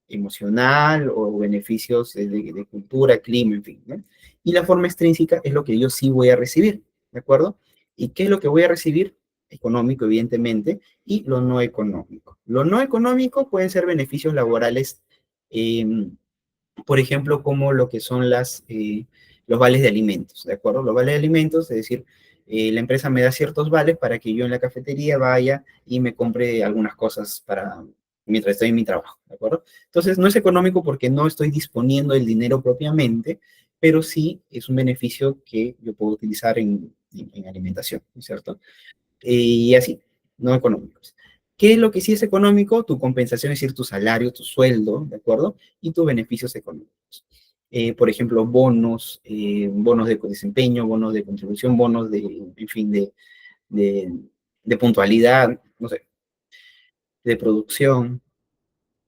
emocional o beneficios de cultura, clima, en fin, ¿no? Y la forma extrínseca es lo que yo sí voy a recibir, ¿de acuerdo? ¿Y qué es lo que voy a recibir? Económico, evidentemente, y lo no económico. Lo no económico pueden ser beneficios laborales, eh, por ejemplo, como lo que son los vales de alimentos, ¿de acuerdo? Los vales de alimentos, es decir, la empresa me da ciertos vales para que yo en la cafetería vaya y me compre algunas cosas mientras estoy en mi trabajo, ¿de acuerdo? Entonces, no es económico porque no estoy disponiendo el dinero propiamente, pero sí es un beneficio que yo puedo utilizar en alimentación, ¿no es cierto? Y así, no económicos. ¿Qué es lo que sí es económico? Tu compensación, es decir, tu salario, tu sueldo, ¿de acuerdo? Y tus beneficios económicos. Por ejemplo, bonos de desempeño, bonos de contribución, bonos en fin, de puntualidad, no sé. de producción,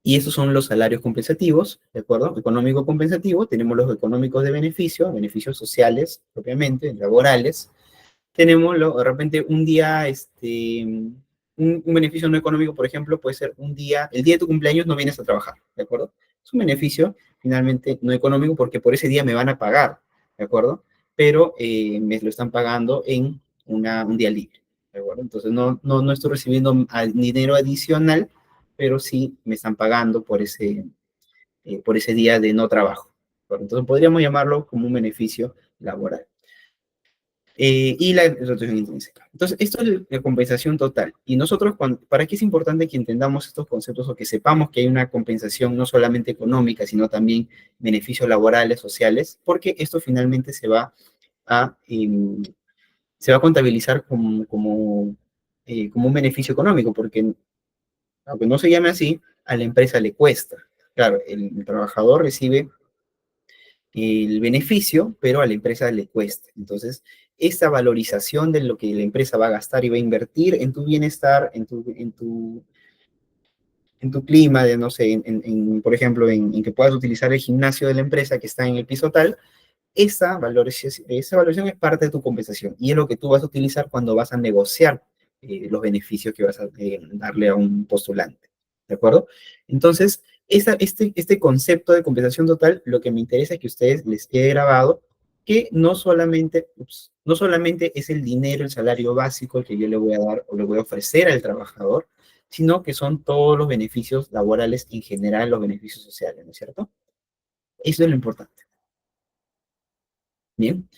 y esos son los salarios compensativos, ¿de acuerdo? Económico compensativo, tenemos los económicos de beneficio, beneficios sociales propiamente, laborales, tenemos de repente un día, un beneficio no económico, por ejemplo, puede ser un día, el día de tu cumpleaños no vienes a trabajar, ¿de acuerdo? Es un beneficio finalmente no económico porque por ese día me van a pagar, ¿de acuerdo? Pero me lo están pagando en un día libre, ¿de acuerdo? Entonces no estoy recibiendo dinero adicional, pero sí me están pagando por ese día de no trabajo, ¿de acuerdo? Entonces podríamos llamarlo como un beneficio laboral. Y la rotación intrínseca. Entonces, esto es la compensación total. Y nosotros, ¿para qué es importante que entendamos estos conceptos o que sepamos que hay una compensación no solamente económica, sino también beneficios laborales, sociales? Porque esto finalmente se va a contabilizar como un beneficio económico, porque aunque no se llame así, a la empresa le cuesta. Claro, el trabajador recibe el beneficio, pero a la empresa le cuesta. Entonces, esta valorización de lo que la empresa va a gastar y va a invertir en tu bienestar, en tu clima, de, no sé, por ejemplo, en que puedas utilizar el gimnasio de la empresa que está en el piso tal, esa valoración es parte de tu compensación y es lo que tú vas a utilizar cuando vas a negociar los beneficios que vas a darle a un postulante. ¿De acuerdo? Entonces, este concepto de compensación total, lo que me interesa es que a ustedes les quede grabado que no solamente es el dinero, el salario básico el que yo le voy a dar o le voy a ofrecer al trabajador, sino que son todos los beneficios laborales en general, los beneficios sociales, ¿no es cierto? Eso es lo importante. Bien.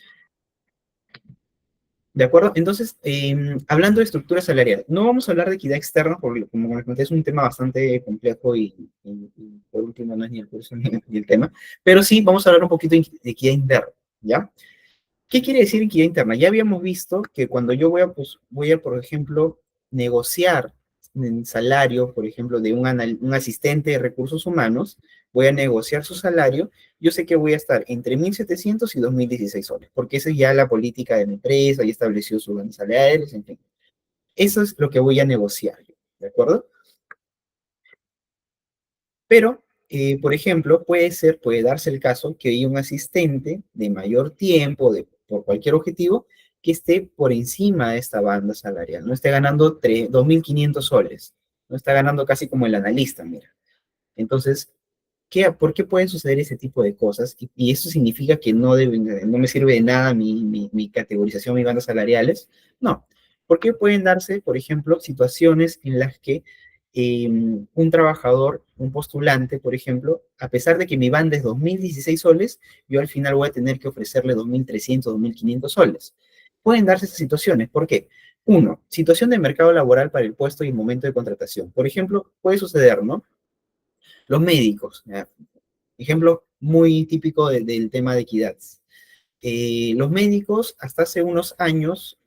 ¿De acuerdo? Entonces, hablando de estructura salarial, no vamos a hablar de equidad externa, porque como les comenté, es un tema bastante complejo y por último no es ni el curso ni el tema, pero sí vamos a hablar un poquito de equidad interna, ¿ya? ¿Qué quiere decir equidad interna? Ya habíamos visto que cuando yo voy a, por ejemplo, negociar el salario, por ejemplo, de un asistente de recursos humanos, voy a negociar su salario, yo sé que voy a estar entre 1.700 y 2.016 soles, porque esa es ya la política de mi empresa, ya estableció sus grandes salarios, en fin. Eso es lo que voy a negociar, ¿de acuerdo? Pero, por ejemplo, puede darse el caso que hay un asistente de mayor tiempo, por cualquier objetivo, que esté por encima de esta banda salarial, no esté ganando 2.500 soles, no está ganando casi como el analista, mira. Entonces, ¿por qué pueden suceder ese tipo de cosas? Y eso significa que no me sirve de nada mi categorización, mis bandas salariales. No, porque pueden darse, por ejemplo, situaciones en las que un trabajador, un postulante, por ejemplo, a pesar de que mi banda es 2.016 soles, yo al final voy a tener que ofrecerle 2.300, 2.500 soles. Pueden darse esas situaciones. ¿Por qué? Uno, situación de mercado laboral para el puesto y el momento de contratación. Por ejemplo, puede suceder, ¿no? Los médicos, ¿ya? Ejemplo muy típico del tema de equidad. Los médicos hasta hace unos años,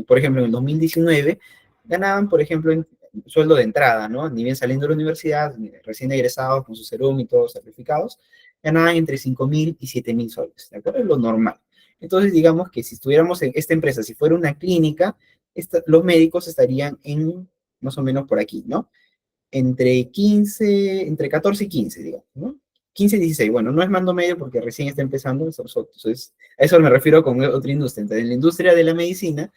por ejemplo en el 2019, ganaban, por ejemplo, sueldo de entrada, ¿no? Ni bien saliendo de la universidad, recién egresados con su serum y todos certificados, ganaban entre 5.000 y 7.000 soles, ¿de acuerdo? Es lo normal. Entonces, digamos que si estuviéramos en esta empresa, si fuera una clínica, los médicos estarían en más o menos por aquí, ¿no? Entre 14 y 15, digamos, ¿no? 15 y 16, bueno, no es mando medio porque recién está empezando, entonces a eso me refiero con otra industria. Entonces, en la industria de la medicina,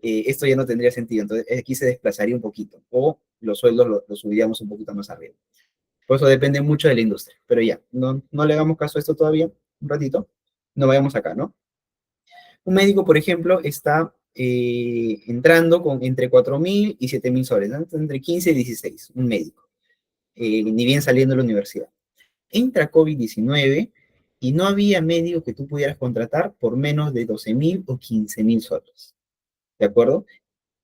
esto ya no tendría sentido, entonces aquí se desplazaría un poquito, o los sueldos los subiríamos un poquito más arriba. Por eso depende mucho de la industria, pero ya, no le hagamos caso a esto todavía, un ratito, no vayamos acá, ¿no? Un médico, por ejemplo, está entrando con entre 4.000 y 7.000 soles, ¿no? Entre 15 y 16, un médico, ni bien saliendo de la universidad. Entra COVID-19 y no había médico que tú pudieras contratar por menos de 12.000 o 15.000 soles, ¿de acuerdo?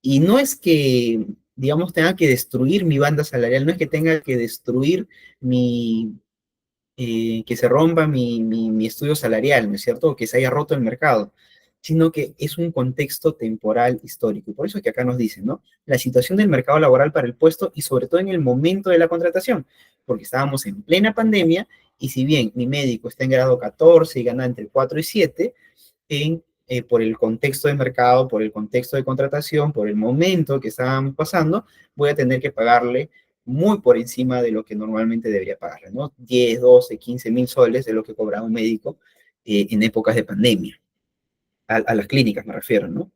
Y no es que, digamos, tenga que destruir mi banda salarial, no es que tenga que destruir que se rompa mi estudio salarial, ¿no es cierto? O que se haya roto el mercado, sino que es un contexto temporal histórico. Y por eso es que acá nos dicen, ¿no? La situación del mercado laboral para el puesto y sobre todo en el momento de la contratación, porque estábamos en plena pandemia y si bien mi médico está en grado 14 y gana entre 4 y 7, por el contexto de mercado, por el contexto de contratación, por el momento que estábamos pasando, voy a tener que pagarle muy por encima de lo que normalmente debería pagarle, ¿no? 10, 12, 15 mil soles es lo que cobraba un médico en épocas de pandemia, a las clínicas me refiero, ¿no?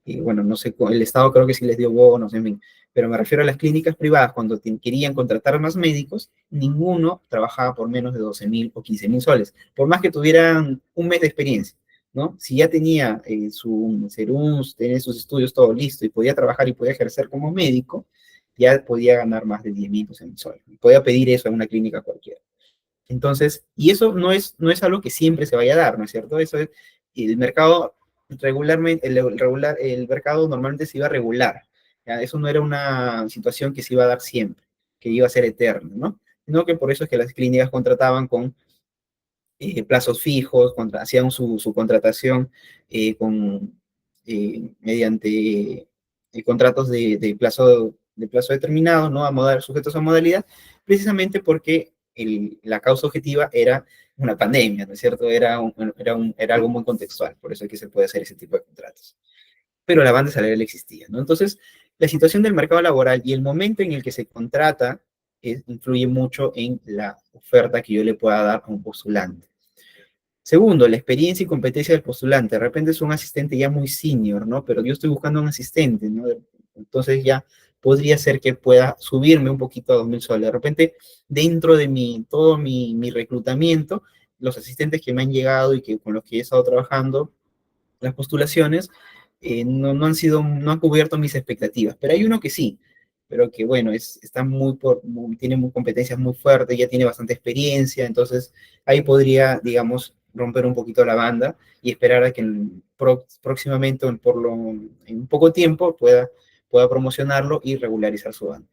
Y bueno, no sé, el Estado creo que sí les dio bonos, en fin, pero me refiero a las clínicas privadas, cuando querían contratar más médicos, ninguno trabajaba por menos de 12 mil o 15 mil soles, por más que tuvieran un mes de experiencia, ¿no? Si ya tenía su serum, tenía sus estudios todo listo y podía trabajar y podía ejercer como médico, ya podía ganar más de 10 mil, 12 mil soles. Podía pedir eso en una clínica cualquiera. Entonces, y eso no es algo que siempre se vaya a dar, ¿no es cierto? Eso es, el mercado regularmente, el mercado normalmente se iba a regular, ¿ya? Eso no era una situación que se iba a dar siempre, que iba a ser eterna, ¿no? Sino que por eso es que las clínicas contrataban con plazos fijos, hacían su contratación mediante contratos de plazo determinado, ¿no? Sujetos a modalidad, precisamente porque la causa objetiva era una pandemia, ¿no es cierto? Era algo muy contextual, por eso es que se puede hacer ese tipo de contratos. Pero la banda salarial existía, ¿no? Entonces, la situación del mercado laboral y el momento en el que se contrata influye mucho en la oferta que yo le pueda dar a un postulante. Segundo, la experiencia y competencia del postulante. De repente es un asistente ya muy senior, ¿no? Pero yo estoy buscando un asistente, ¿no? Entonces ya podría ser que pueda subirme un poquito a 2.000 soles. De repente, dentro de todo mi reclutamiento, los asistentes que me han llegado y con los que he estado trabajando, las postulaciones, no han cubierto mis expectativas. Pero hay uno que sí, pero que bueno, tiene competencias muy fuertes, ya tiene bastante experiencia, entonces ahí podría, digamos, romper un poquito la banda y esperar a que próximamente, en un poco tiempo, pueda promocionarlo y regularizar su banda.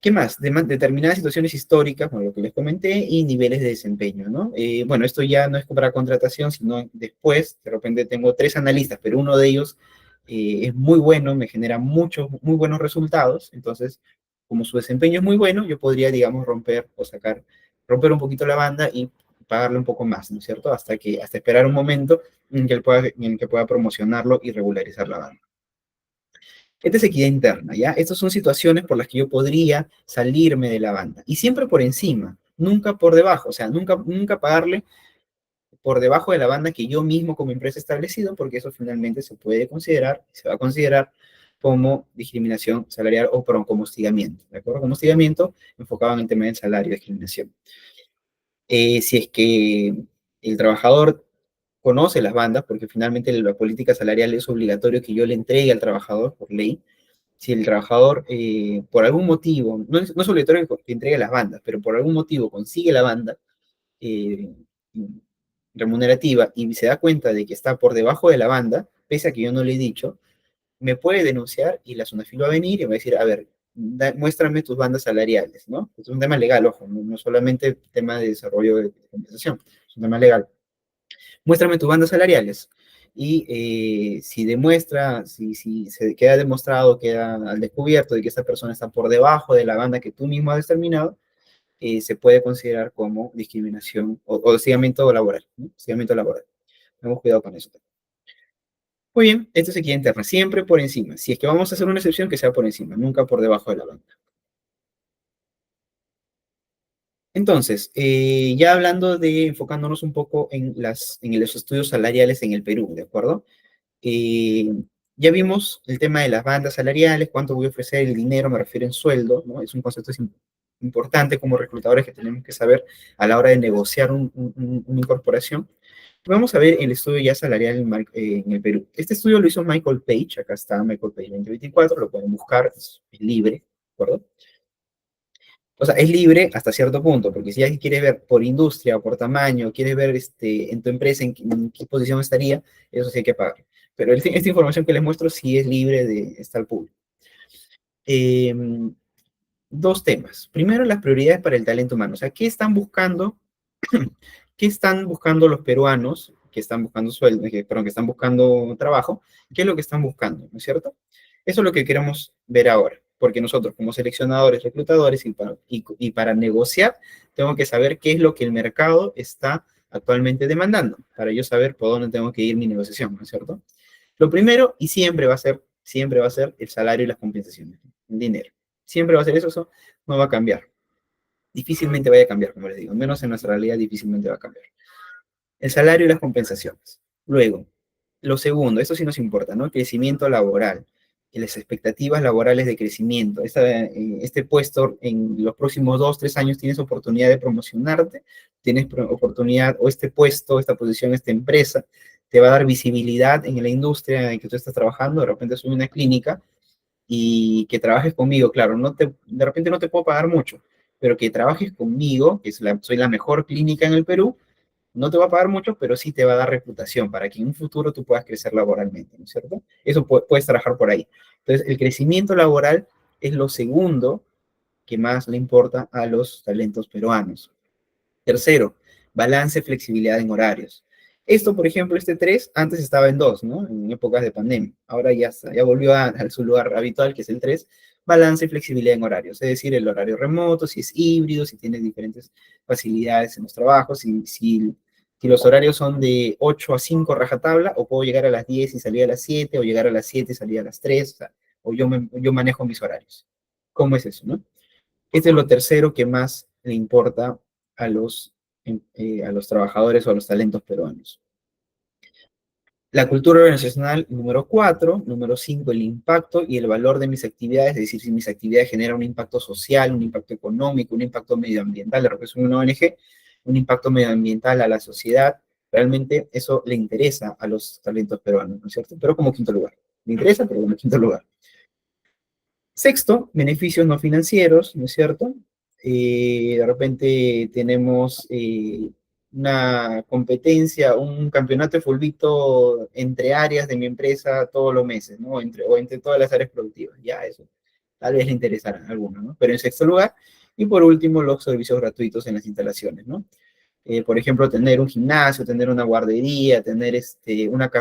¿Qué más? Determinadas situaciones históricas, como lo que les comenté, y niveles de desempeño, ¿no? Bueno, esto ya no es para contratación, sino después, de repente tengo 3 analistas, pero uno de ellos es muy bueno, me genera muchos, muy buenos resultados, entonces, como su desempeño es muy bueno, yo podría, digamos, romper un poquito la banda y pagarle un poco más, ¿no es cierto? Hasta esperar un momento en el que pueda promocionarlo y regularizar la banda. Esta es equidad interna, ¿ya? Estas son situaciones por las que yo podría salirme de la banda. Y siempre por encima, nunca por debajo. O sea, nunca pagarle por debajo de la banda que yo mismo como empresa he establecido, porque eso finalmente se va a considerar como discriminación salarial o como hostigamiento, ¿de acuerdo? Como hostigamiento enfocado en el tema del salario de discriminación. Si es que el trabajador conoce las bandas, porque finalmente la política salarial es obligatorio que yo le entregue al trabajador por ley. Si el trabajador, por algún motivo, no es obligatorio que entregue las bandas, pero por algún motivo consigue la banda eh, remunerativa y se da cuenta de que está por debajo de la banda, pese a que yo no le he dicho, me puede denunciar y la SUNAFIL va a venir y va a decir, a ver, muéstrame tus bandas salariales, ¿no? Es un tema legal, ojo, no solamente tema de desarrollo de compensación, es un tema legal. Muéstrame tus bandas salariales. Y si se queda demostrado, queda al descubierto de que esta persona está por debajo de la banda que tú mismo has determinado, se puede considerar como discriminación o hostigamiento laboral, ¿no? Hostigamiento laboral. Tenemos cuidado con eso. Muy bien, esto es equidad interna, siempre por encima. Si es que vamos a hacer una excepción, que sea por encima, nunca por debajo de la banda. Entonces, ya hablando enfocándonos un poco en los estudios salariales en el Perú, ¿de acuerdo? Eh, ya vimos el tema de las bandas salariales, cuánto voy a ofrecer, el dinero, me refiero en sueldo, ¿no? Es un concepto importante como reclutadores que tenemos que saber a la hora de negociar una incorporación. Vamos a ver el estudio ya salarial en el Perú. Este estudio lo hizo Michael Page, acá está Michael Page 2024, lo pueden buscar, es libre, ¿de acuerdo? O sea, es libre hasta cierto punto, porque si alguien quiere ver por industria o por tamaño, quieres ver en tu empresa en qué posición estaría, eso sí hay que pagar. Pero esta información que les muestro sí es libre de estar al público. Eh, Dos temas. Primero, las prioridades para el talento humano. O sea, ¿qué están buscando? ¿Qué están buscando los peruanos que están buscando sueldo, que están buscando trabajo? ¿Qué es lo que están buscando? ¿No es cierto? Eso es lo que queremos ver ahora, porque nosotros como seleccionadores, reclutadores y para negociar, tengo que saber qué es lo que el mercado está actualmente demandando, para yo saber por dónde tengo que ir mi negociación, ¿no es cierto? Lo primero y siempre va a ser el salario y las compensaciones, el dinero. Siempre va a ser eso, eso no va a cambiar. Difícilmente vaya a cambiar, como les digo, menos en nuestra realidad difícilmente va a cambiar. El salario y las compensaciones. Luego, lo segundo, esto sí nos importa, ¿no? Crecimiento laboral, y las expectativas laborales de crecimiento. Este puesto en los próximos 2, 3 años tienes oportunidad de promocionarte, tienes oportunidad, o este puesto, esta posición, esta empresa, te va a dar visibilidad en la industria en que tú estás trabajando. De repente soy una clínica y que trabajes conmigo, claro, de repente no te puedo pagar mucho, pero que trabajes conmigo, que soy la mejor clínica en el Perú, no te va a pagar mucho, pero sí te va a dar reputación para que en un futuro tú puedas crecer laboralmente, ¿no es cierto? Eso puedes trabajar por ahí. Entonces, el crecimiento laboral es lo segundo que más le importa a los talentos peruanos. Tercero, balance, flexibilidad en horarios. Esto, por ejemplo, este 3 antes estaba en 2, ¿no? En épocas de pandemia. Ahora ya, ya volvió a su lugar habitual, que es el 3. Balance y flexibilidad en horarios. Es decir, el horario remoto, si es híbrido, si tienes diferentes facilidades en los trabajos, si los horarios son de 8 a 5 rajatabla, o puedo llegar a las 10 y salir a las 7, o llegar a las 7 y salir a las 3, o yo manejo mis horarios. ¿Cómo es eso, no? Este es lo tercero que más le importa a los trabajadores o a los talentos peruanos. La cultura organizacional, número 4. Número 5, el impacto y el valor de mis actividades, es decir, si mis actividades generan un impacto social, un impacto económico, un impacto medioambiental, de repente soy una ONG, un impacto medioambiental a la sociedad, realmente eso le interesa a los talentos peruanos, ¿no es cierto? Pero como quinto lugar. Le interesa, pero como quinto lugar. Sexto, beneficios no financieros, ¿no es cierto? De repente tenemos una competencia, un campeonato de fulbito entre áreas de mi empresa todos los meses, ¿no? O entre todas las áreas productivas. Ya, eso tal vez le interesará a alguno, ¿no? Pero en sexto lugar, y por último, los servicios gratuitos en las instalaciones, ¿no? Por ejemplo, tener un gimnasio, tener una guardería, tener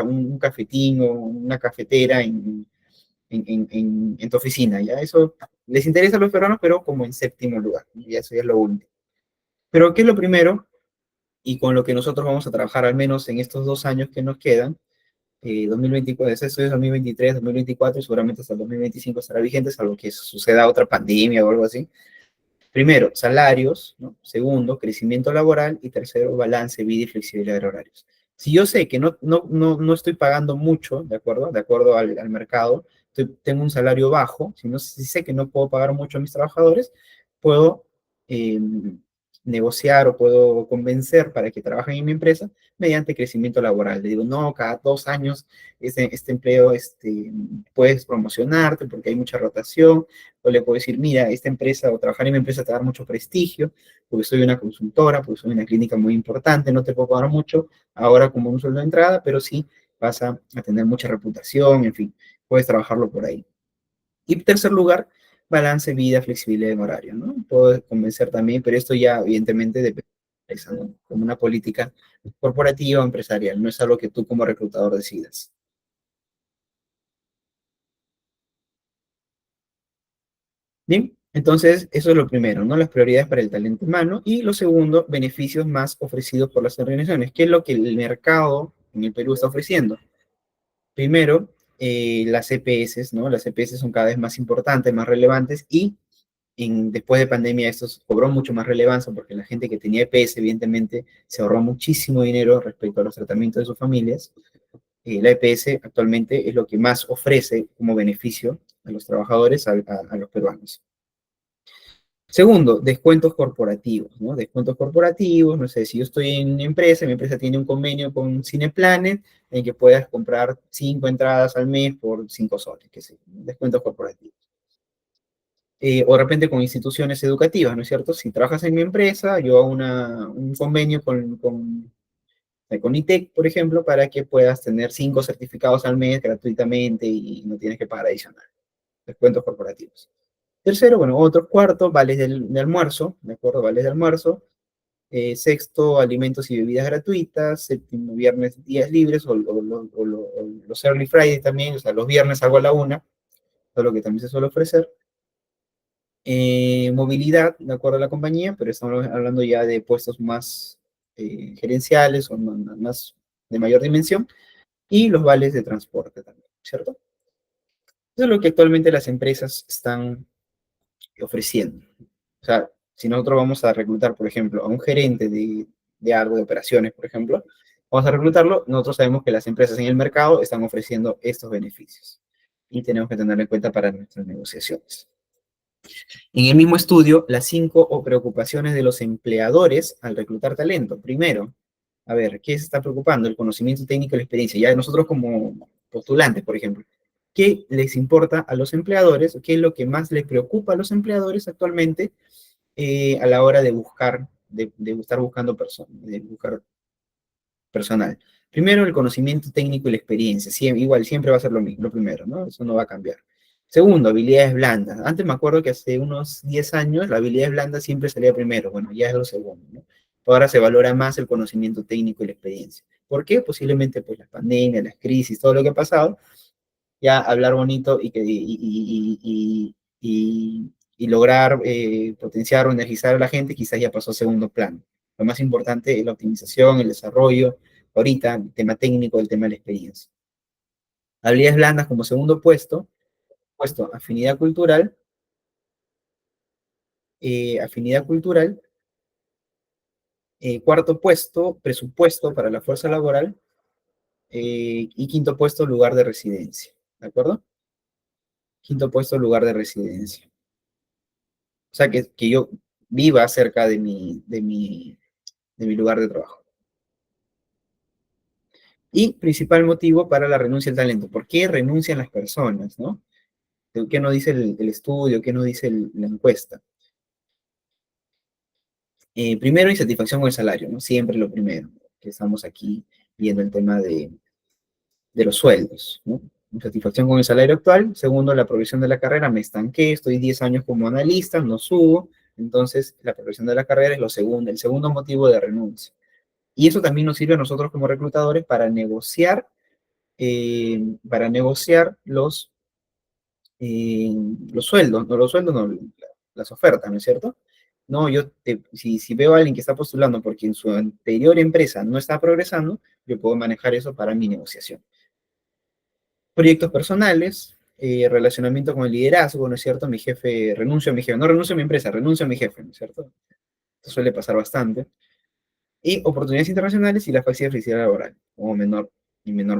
un cafetín o una cafetera en tu oficina, ¿ya? Eso les interesa a los peruanos, pero como en séptimo lugar, y eso ya es lo último. Pero, ¿qué es lo primero? Y con lo que nosotros vamos a trabajar, al menos en estos 2 años que nos quedan, 2024, eso es 2023, 2024, y seguramente hasta el 2025 estará vigente, salvo que suceda otra pandemia o algo así. Primero, salarios, ¿no? Segundo, crecimiento laboral, y tercero, balance, vida y flexibilidad de horarios. Si yo sé que no estoy pagando mucho, ¿de acuerdo? De acuerdo al mercado, tengo un salario bajo, si sé que no puedo pagar mucho a mis trabajadores, puedo eh, negociar o puedo convencer para que trabajen en mi empresa mediante crecimiento laboral. Le digo, no, cada 2 años este empleo puedes promocionarte porque hay mucha rotación, o le puedo decir, mira, esta empresa o trabajar en mi empresa te va a dar mucho prestigio, porque soy una consultora, porque soy una clínica muy importante, no te puedo pagar mucho ahora como un sueldo de entrada, pero sí vas a tener mucha reputación, en fin, puedes trabajarlo por ahí. Y tercer lugar, balance, vida, flexibilidad en horario, ¿no? Puedo convencer también, pero esto ya evidentemente depende de la empresa, ¿no? Como una política corporativa o empresarial, no es algo que tú como reclutador decidas. Bien, entonces eso es lo primero, ¿no? Las prioridades para el talento humano, y lo segundo, beneficios más ofrecidos por las organizaciones. ¿Qué es lo que el mercado en el Perú está ofreciendo? Primero, las EPS, ¿no? Las EPS son cada vez más importantes, más relevantes, y después de pandemia esto cobró mucho más relevancia porque la gente que tenía EPS evidentemente se ahorró muchísimo dinero respecto a los tratamientos de sus familias. La EPS actualmente es lo que más ofrece como beneficio a los trabajadores, a los peruanos. Segundo, descuentos corporativos, ¿no? Descuentos corporativos, no sé, si yo estoy en una empresa, mi empresa tiene un convenio con Cineplanet, en que puedas comprar 5 entradas al mes por 5 soles, que sé, descuentos corporativos. O de repente con instituciones educativas, ¿no es cierto? Si trabajas en mi empresa, yo hago un convenio con ITEC, por ejemplo, para que puedas tener 5 certificados al mes gratuitamente y no tienes que pagar adicional. Descuentos corporativos. Tercero, bueno, otro. Cuarto, vales de almuerzo, ¿de acuerdo? Vales de almuerzo. Sexto, alimentos y bebidas gratuitas. Séptimo, viernes, días libres, o los early Friday también, o sea, los viernes hago a la 1, todo lo que también se suele ofrecer. Movilidad, de acuerdo a la compañía, pero estamos hablando ya de puestos más gerenciales o más de mayor dimensión, y los vales de transporte también, ¿cierto? Eso es lo que actualmente las empresas están ofreciendo. O sea, si nosotros vamos a reclutar, por ejemplo, a un gerente de algo, de operaciones, por ejemplo, vamos a reclutarlo, nosotros sabemos que las empresas en el mercado están ofreciendo estos beneficios y tenemos que tenerlo en cuenta para nuestras negociaciones. En el mismo estudio, las 5 preocupaciones de los empleadores al reclutar talento. Primero, a ver, ¿qué se está preocupando? El conocimiento técnico y la experiencia. Ya nosotros como postulantes, por ejemplo, ¿qué les importa a los empleadores? ¿Qué es lo que más les preocupa a los empleadores actualmente a la hora de buscar, de estar buscando personas, de buscar personal? Primero, el conocimiento técnico y la experiencia. Igual, siempre va a ser lo mismo, lo primero, ¿no? Eso no va a cambiar. Segundo, habilidades blandas. Antes me acuerdo que hace unos 10 años la habilidad blanda siempre salía primero. Bueno, ya es lo segundo, ¿no? Ahora se valora más el conocimiento técnico y la experiencia. ¿Por qué? Posiblemente pues las pandemias, las crisis, todo lo que ha pasado, ya hablar bonito y lograr potenciar o energizar a la gente quizás ya pasó a segundo plano. Lo más importante es la optimización, el desarrollo, ahorita el tema técnico, el tema de la experiencia. Habilidades blandas como segundo puesto afinidad cultural, cuarto puesto, presupuesto para la fuerza laboral, y quinto puesto, lugar de residencia, ¿de acuerdo? Quinto puesto, lugar de residencia. O sea, que yo viva cerca de mi lugar de trabajo. Y principal motivo para la renuncia al talento. ¿Por qué renuncian las personas, no? ¿Qué nos dice el estudio? ¿Qué nos dice la encuesta? Primero, insatisfacción con el salario, ¿no? Siempre lo primero, que estamos aquí viendo el tema de los sueldos, ¿no? Insatisfacción con el salario actual. Segundo, la progresión de la carrera, me estanqué, estoy 10 años como analista, no subo. Entonces, la progresión de la carrera es el segundo motivo de renuncia. Y eso también nos sirve a nosotros como reclutadores para negociar los sueldos, no, las ofertas, ¿no es cierto? No, si veo a alguien que está postulando porque en su anterior empresa no está progresando, yo puedo manejar eso para mi negociación. Proyectos personales, relacionamiento con el liderazgo, ¿no es cierto? Mi jefe, renuncio a mi jefe, no renuncio a mi empresa, renuncio a mi jefe, ¿no es cierto? Esto suele pasar bastante. Y oportunidades internacionales y la flexibilidad laboral, como menor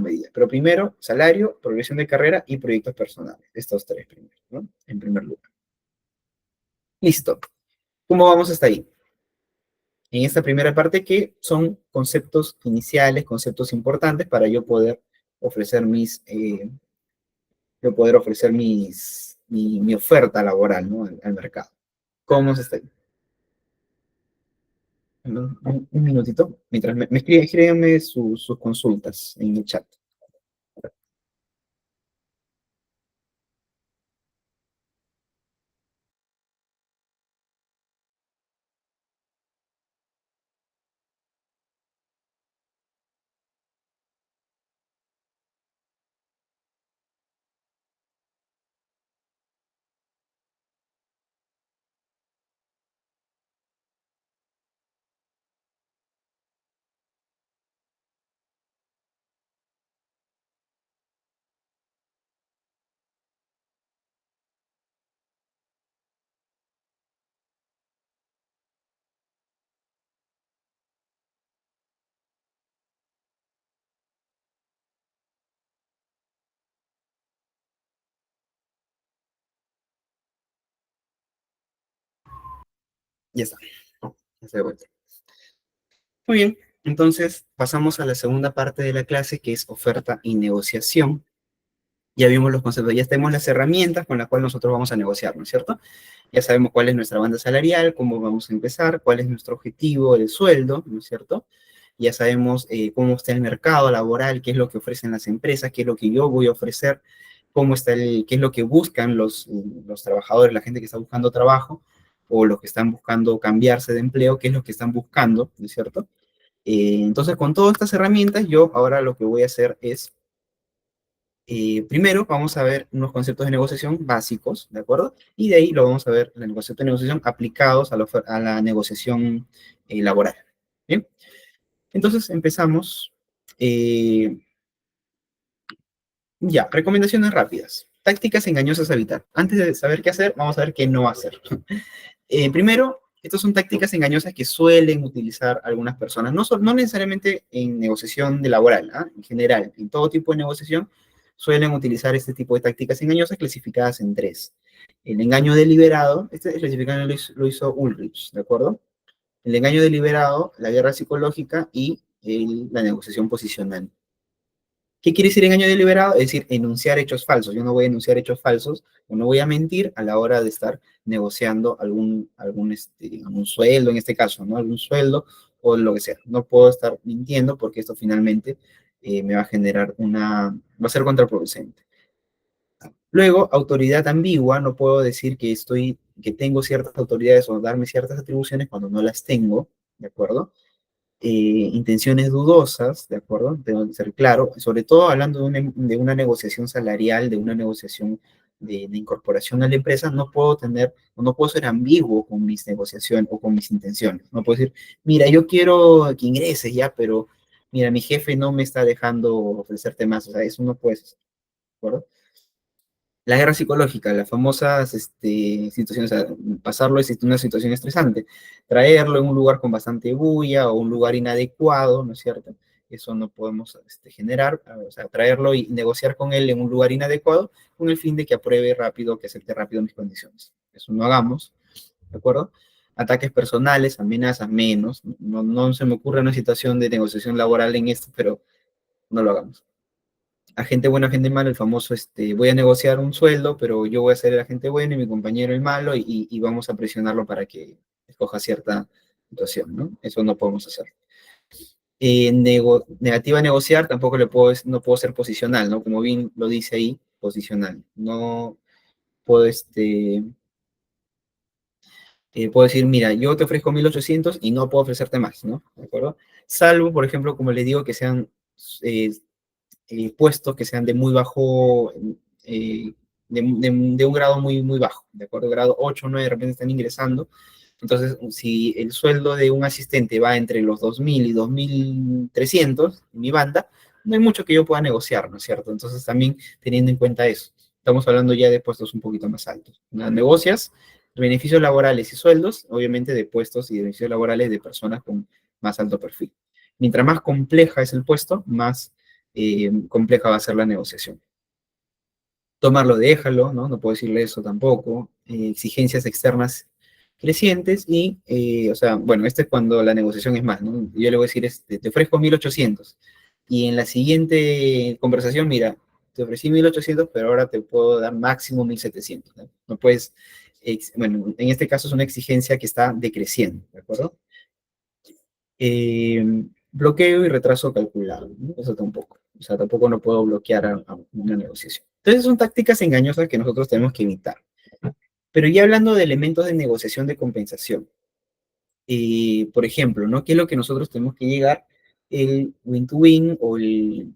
medida. Pero primero, salario, progresión de carrera y proyectos personales. Estos tres primero, ¿no? En primer lugar. Listo. ¿Cómo vamos hasta ahí? En esta primera parte que son conceptos iniciales, conceptos importantes para ofrecer yo poder ofrecer mi oferta laboral, ¿no? al mercado. ¿Cómo vamos hasta ahí? Un minutito, mientras me escríbanme sus consultas en el chat. Ya está, ya está de vuelta. Muy bien, entonces pasamos a la segunda parte de la clase, que es oferta y negociación. Ya vimos los conceptos, ya tenemos las herramientas con las cuales nosotros vamos a negociar, ¿no es cierto? Ya sabemos cuál es nuestra banda salarial, cómo vamos a empezar, cuál es nuestro objetivo, el sueldo, ¿no es cierto? Ya sabemos cómo está el mercado laboral, qué es lo que ofrecen las empresas, qué es lo que yo voy a ofrecer, qué es lo que buscan los trabajadores, la gente que está buscando trabajo, o los que están buscando cambiarse de empleo, qué es lo que están buscando, ¿no es cierto? Entonces, con todas estas herramientas, yo ahora lo que voy a hacer es, primero vamos a ver unos conceptos de negociación básicos, ¿de acuerdo? Y de ahí lo vamos a ver, el concepto de negociación aplicados a la negociación laboral. ¿Bien? Entonces, empezamos. Ya, recomendaciones rápidas. tácticas engañosas a evitar. Antes de saber qué hacer, vamos a ver qué no hacer. Primero, estas son tácticas engañosas que suelen utilizar algunas personas, no necesariamente en negociación de laboral, ¿ah? En general, en todo tipo de negociación suelen utilizar este tipo de tácticas engañosas clasificadas en tres. El engaño deliberado, este clasificado lo hizo Ulrich, ¿de acuerdo? El engaño deliberado, la guerra psicológica y la negociación posicional. ¿Qué quiere decir engaño deliberado? Es decir, enunciar hechos falsos. Yo no voy a enunciar hechos falsos o no voy a mentir a la hora de estar negociando algún sueldo, en este caso, ¿no? Algún sueldo o lo que sea. No puedo estar mintiendo porque esto finalmente me va a generar va a ser contraproducente. Luego, autoridad ambigua, no puedo decir que tengo ciertas autoridades o darme ciertas atribuciones cuando no las tengo, ¿de acuerdo? Intenciones dudosas, ¿de acuerdo? Debo ser claro, sobre todo hablando de una negociación salarial, de una negociación de incorporación a la empresa, no puedo no puedo ser ambiguo con mis negociaciones o con mis intenciones. No puedo decir, mira, yo quiero que ingreses ya, pero mira, mi jefe no me está dejando ofrecerte más, o sea, eso no puede ser, ¿de acuerdo? La guerra psicológica, las famosas situaciones, o sea, pasarlo es una situación estresante, traerlo en un lugar con bastante bulla o un lugar inadecuado, ¿no es cierto? Eso no podemos generar, o sea, traerlo y negociar con él en un lugar inadecuado con el fin de que apruebe rápido, que acepte rápido mis condiciones. Eso no hagamos, ¿de acuerdo? Ataques personales, amenazas menos. No se me ocurre una situación de negociación laboral en esto, pero no lo hagamos. Agente bueno, agente malo, el famoso, voy a negociar un sueldo, pero yo voy a ser el agente bueno y mi compañero el malo y vamos a presionarlo para que escoja cierta situación, ¿no? Eso no podemos hacer. Negativa a negociar, tampoco no puedo ser posicional, ¿no? Como bien lo dice ahí, posicional. No puedo, puedo decir, mira, yo te ofrezco 1.800 y no puedo ofrecerte más, ¿no? ¿De acuerdo? Salvo, por ejemplo, como les digo, que sean eh, puestos que sean de muy bajo, de un grado muy, muy bajo, ¿de acuerdo? Grado 8 o 9 de repente están ingresando. Entonces, si el sueldo de un asistente va entre los 2.000 y 2.300 en mi banda, no hay mucho que yo pueda negociar, ¿no es cierto? Entonces, también teniendo en cuenta eso, estamos hablando ya de puestos un poquito más altos. Negocias beneficios laborales y sueldos, obviamente de puestos y de beneficios laborales de personas con más alto perfil. Mientras más compleja es el puesto, más compleja va a ser la negociación. Tomarlo, déjalo, ¿no? No puedo decirle eso tampoco. Exigencias externas crecientes y, o sea, bueno, este es cuando la negociación es más, ¿no? Yo le voy a decir, te ofrezco 1.800 y en la siguiente conversación, mira, te ofrecí 1.800 pero ahora te puedo dar máximo 1.700, ¿no? No puedes, bueno, en este caso es una exigencia que está decreciendo, ¿de acuerdo? Bloqueo y retraso calculado, ¿no? Eso tampoco. O sea, tampoco no puedo bloquear a una negociación. Entonces son tácticas engañosas que nosotros tenemos que evitar. Pero ya hablando de elementos de negociación de compensación, por ejemplo, ¿no? ¿Qué es lo que nosotros tenemos que llegar? El win-to-win o el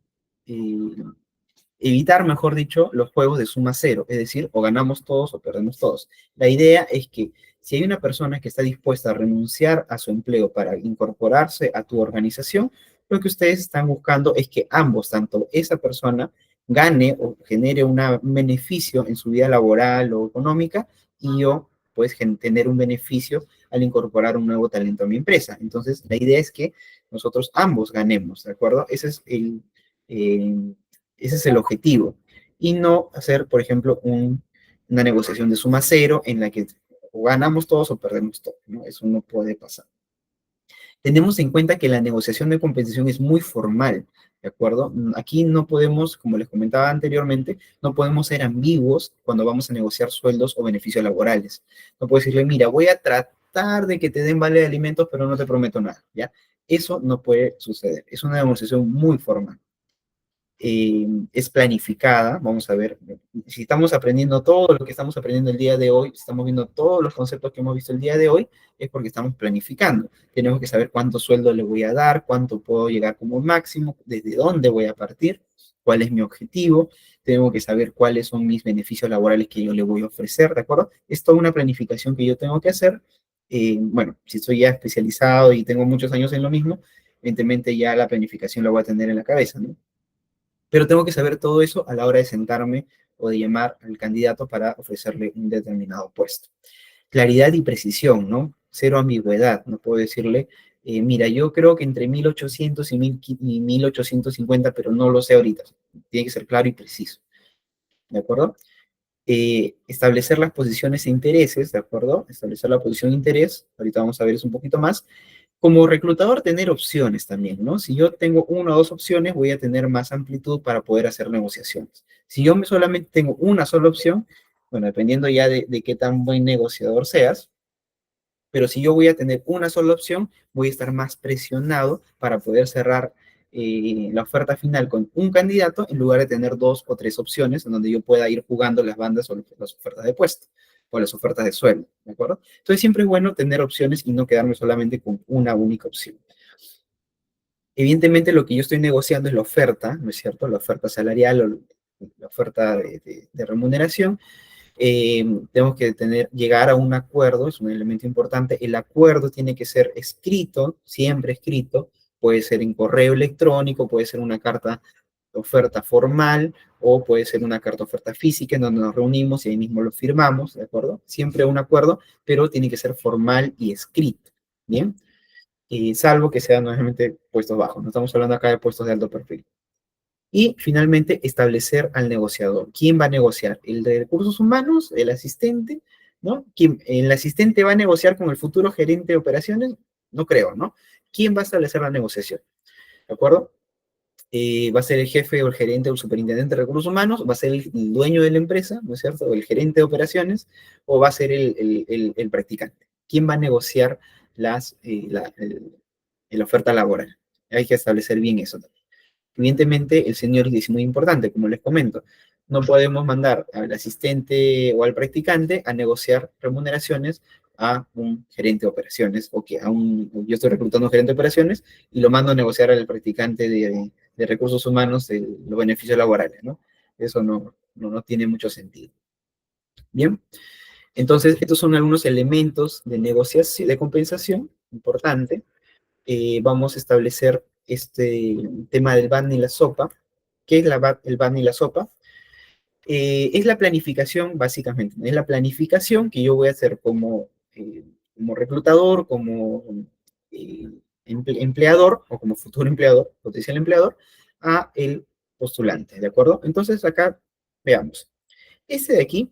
evitar, mejor dicho, los juegos de suma cero, es decir, o ganamos todos o perdemos todos. La idea es que si hay una persona que está dispuesta a renunciar a su empleo para incorporarse a tu organización, lo que ustedes están buscando es que ambos, tanto esa persona gane o genere un beneficio en su vida laboral o económica y yo, pues, tener un beneficio al incorporar un nuevo talento a mi empresa. Entonces, la idea es que nosotros ambos ganemos, ¿de acuerdo? Eh, ese es el objetivo. Y no hacer, por ejemplo, una negociación de suma cero en la que o ganamos todos o perdemos todos, ¿no? Eso no puede pasar. Tenemos en cuenta que la negociación de compensación es muy formal, ¿de acuerdo? Aquí no podemos, como les comentaba anteriormente, no podemos ser ambiguos cuando vamos a negociar sueldos o beneficios laborales. No puedo decirle, mira, voy a tratar de que te den vale de alimentos, pero no te prometo nada, ¿ya? Eso no puede suceder. Es una negociación muy formal. Es planificada, vamos a ver, si estamos aprendiendo todo lo que estamos aprendiendo el día de hoy, si estamos viendo todos los conceptos que hemos visto el día de hoy, es porque estamos planificando. Tenemos que saber cuánto sueldo le voy a dar, cuánto puedo llegar como máximo, desde dónde voy a partir, cuál es mi objetivo, tengo que saber cuáles son mis beneficios laborales que yo le voy a ofrecer, ¿de acuerdo? Es toda una planificación que yo tengo que hacer. Bueno, si estoy ya especializado y tengo muchos años en lo mismo, evidentemente ya la planificación la voy a tener en la cabeza, ¿no? Pero tengo que saber todo eso a la hora de sentarme o de llamar al candidato para ofrecerle un determinado puesto. Claridad y precisión, ¿no? Cero ambigüedad, no puedo decirle, mira, yo creo que entre 1800 y 1850, pero no lo sé ahorita. Tiene que ser claro y preciso, ¿de acuerdo? Establecer las posiciones e intereses, ¿de acuerdo? Establecer la posición de interés, ahorita vamos a ver eso un poquito más. Como reclutador, tener opciones también, ¿no? Si yo tengo una o dos opciones, voy a tener más amplitud para poder hacer negociaciones. Si yo solamente tengo una sola opción, bueno, dependiendo ya de qué tan buen negociador seas, pero si yo voy a tener una sola opción, voy a estar más presionado para poder cerrar la oferta final con un candidato en lugar de tener dos o tres opciones en donde yo pueda ir jugando las bandas o las ofertas de puesto o las ofertas de sueldo, ¿de acuerdo? Entonces siempre es bueno tener opciones y no quedarme solamente con una única opción. Evidentemente lo que yo estoy negociando es la oferta, ¿no es cierto? La oferta salarial o la oferta de remuneración. Tenemos que llegar a un acuerdo, es un elemento importante. El acuerdo tiene que ser escrito, siempre escrito, puede ser en correo electrónico, puede ser una carta de oferta formal o puede ser una carta de oferta física en donde nos reunimos y ahí mismo lo firmamos, ¿de acuerdo? Siempre un acuerdo, pero tiene que ser formal y escrito, ¿bien? Salvo que sean nuevamente puestos bajos, no estamos hablando acá de puestos de alto perfil. Y finalmente, establecer al negociador. ¿Quién va a negociar? ¿El de recursos humanos? ¿El asistente? ¿No? ¿El asistente va a negociar con el futuro gerente de operaciones? No creo, ¿no? ¿Quién va a establecer la negociación? ¿De acuerdo? ¿Va a ser el jefe o el gerente o el superintendente de recursos humanos? ¿Va a ser el dueño de la empresa, ¿no es cierto? ¿O el gerente de operaciones? ¿O va a ser el practicante? ¿Quién va a negociar la oferta laboral? Hay que establecer bien eso también. Evidentemente, el seniority es muy importante, como les comento. No podemos mandar al asistente o al practicante a negociar remuneraciones a un gerente de operaciones o que yo estoy reclutando a un gerente de operaciones y lo mando a negociar al practicante de recursos humanos los beneficios laborales, ¿no? Eso no tiene mucho sentido. Bien, entonces estos son algunos elementos de negociación, de compensación importante. Vamos a establecer este tema del ban y la sopa. ¿Qué es el ban y la sopa? Es la planificación, básicamente. Es la planificación que yo voy a hacer como reclutador, como empleador o como futuro empleador, potencial empleador, a el postulante, ¿de acuerdo? Entonces acá veamos. Este de aquí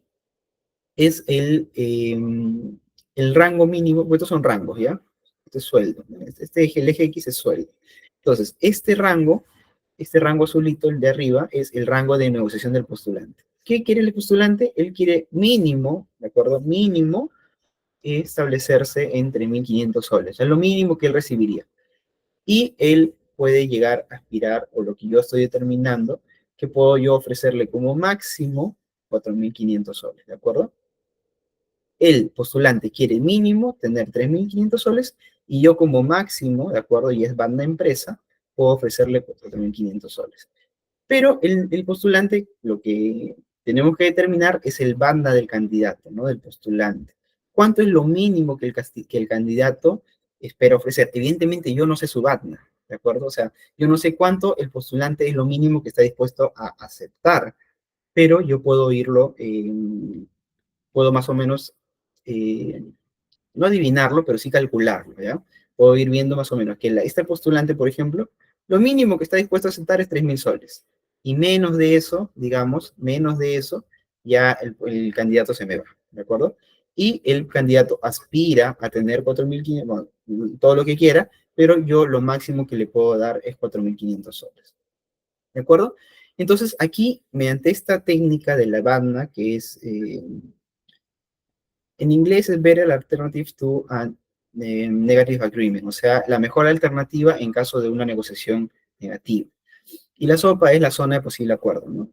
es el rango mínimo, pues estos son rangos, ¿ya? Este es sueldo, el eje X es sueldo. Entonces, este rango azulito, el de arriba, es el rango de negociación del postulante. ¿Qué quiere el postulante? Él quiere mínimo, ¿de acuerdo? Mínimo establecerse entre 1.500 soles, es lo mínimo que él recibiría. Y él puede llegar a aspirar, o lo que yo estoy determinando, que puedo yo ofrecerle como máximo 4.500 soles, ¿de acuerdo? El postulante quiere mínimo tener 3.500 soles y yo como máximo, ¿de acuerdo? Y es banda empresa, puedo ofrecerle 4.500 soles. Pero el postulante, lo que tenemos que determinar es el banda del candidato, ¿no? Del postulante. ¿Cuánto es lo mínimo que el candidato espera ofrecer? Evidentemente yo no sé su banda, ¿de acuerdo? O sea, yo no sé cuánto el postulante es lo mínimo que está dispuesto a aceptar, pero yo puedo puedo más o menos, eh, no adivinarlo, pero sí calcularlo, ¿ya? Puedo ir viendo más o menos que este postulante, por ejemplo, lo mínimo que está dispuesto a aceptar es 3.000 soles. Y menos de eso, digamos, menos de eso, ya el candidato se me va, ¿de acuerdo? Y el candidato aspira a tener 4.500, bueno, todo lo que quiera, pero yo lo máximo que le puedo dar es 4.500 soles. ¿De acuerdo? Entonces, aquí, mediante esta técnica de la banda, que es en inglés es better alternative to a negative agreement, o sea, la mejor alternativa en caso de una negociación negativa. Y la sopa es la zona de posible acuerdo, ¿no?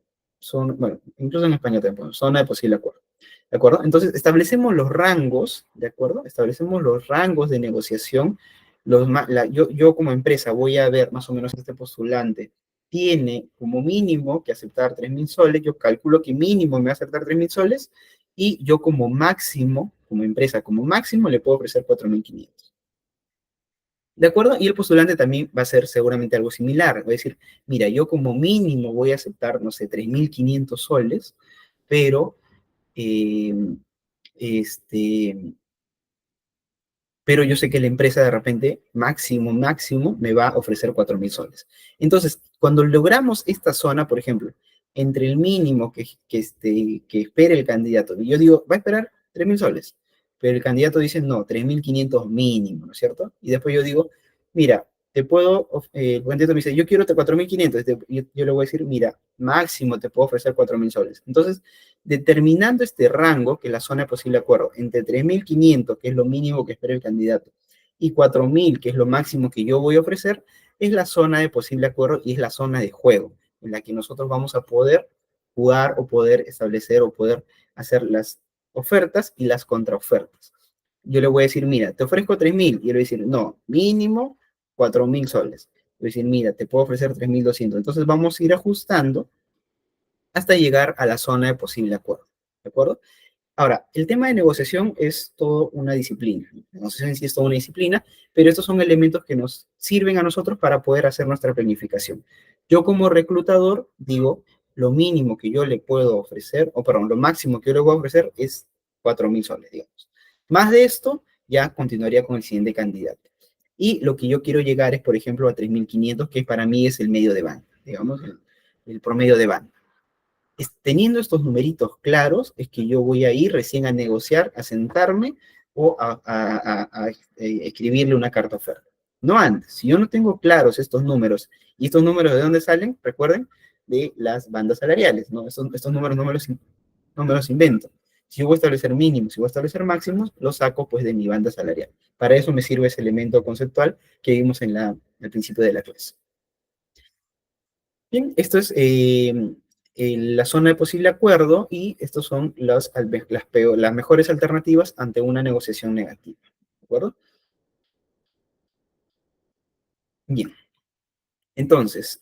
Bueno, incluso en español también, zona de posible acuerdo. ¿De acuerdo? Entonces, establecemos los rangos, ¿de acuerdo? Establecemos los rangos de negociación. Yo como empresa voy a ver más o menos este postulante tiene como mínimo que aceptar 3.000 soles, yo calculo que mínimo me va a aceptar 3.000 soles y yo como máximo, como empresa, como máximo le puedo ofrecer 4.500. ¿De acuerdo? Y el postulante también va a ser seguramente algo similar. Va a decir, mira, yo como mínimo voy a aceptar, no sé, 3.500 soles, pero eh, este, pero yo sé que la empresa de repente, máximo, me va a ofrecer 4.000 soles. Entonces, cuando logramos esta zona, por ejemplo, entre el mínimo que espere el candidato, y yo digo, va a esperar 3.000 soles, pero el candidato dice, no, 3.500 mínimo, ¿no es cierto? Y después yo digo, mira, el candidato me dice, yo quiero 4.500, yo le voy a decir, mira, máximo te puedo ofrecer 4.000 soles. Entonces, determinando este rango, que es la zona de posible acuerdo, entre 3.500, que es lo mínimo que espera el candidato, y 4.000, que es lo máximo que yo voy a ofrecer, es la zona de posible acuerdo y es la zona de juego, en la que nosotros vamos a poder jugar o poder establecer o poder hacer las ofertas y las contraofertas. Yo le voy a decir, mira, te ofrezco 3.000, y él va a decir, no, mínimo 4.000 soles. Le voy a decir, mira, te puedo ofrecer 3.200. Entonces vamos a ir ajustando hasta llegar a la zona de posible acuerdo. ¿De acuerdo? Ahora, el tema de negociación es toda una disciplina. La negociación en sí es toda una disciplina, pero estos son elementos que nos sirven a nosotros para poder hacer nuestra planificación. Yo como reclutador digo, lo mínimo que yo le puedo ofrecer, o perdón, lo máximo que yo le voy a ofrecer es 4.000 soles, digamos. Más de esto, ya continuaría con el siguiente candidato. Y lo que yo quiero llegar es, por ejemplo, a 3.500, que para mí es el medio de banda, digamos, el promedio de banda. Teniendo estos numeritos claros, es que yo voy a ir recién a negociar, a sentarme o a escribirle una carta oferta. No antes. Si yo no tengo claros estos números, y estos números de dónde salen, recuerden, de las bandas salariales, ¿no? Estos números no me los invento. Si yo voy a establecer mínimos, si voy a establecer máximos, los saco pues de mi banda salarial. Para eso me sirve ese elemento conceptual que vimos al principio de la clase. Bien, esto es la zona de posible acuerdo y estas son las mejores alternativas ante una negociación negativa. ¿De acuerdo? Bien, entonces,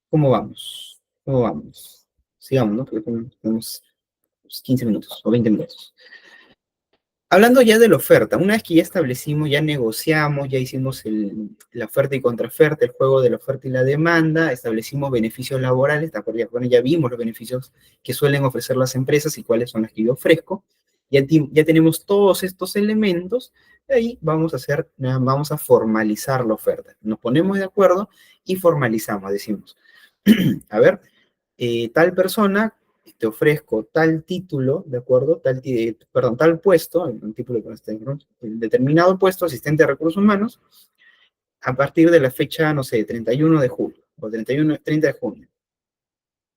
¿cómo vamos? ¿Cómo vamos? Sigamos, ¿no? Porque tenemos 15 minutos o 20 minutos. Hablando ya de la oferta, una vez que ya establecimos, ya negociamos, ya hicimos la oferta y contraoferta, el juego de la oferta y la demanda, establecimos beneficios laborales, bueno, ya vimos los beneficios que suelen ofrecer las empresas y cuáles son los que yo ofrezco, ya tenemos todos estos elementos, ahí vamos a formalizar la oferta. Nos ponemos de acuerdo y formalizamos, decimos, a ver, tal persona, te ofrezco tal título, ¿de acuerdo? Perdón, tal puesto, un título con el determinado puesto, asistente de recursos humanos, a partir de la fecha, no sé, 31 de julio o 30 de junio.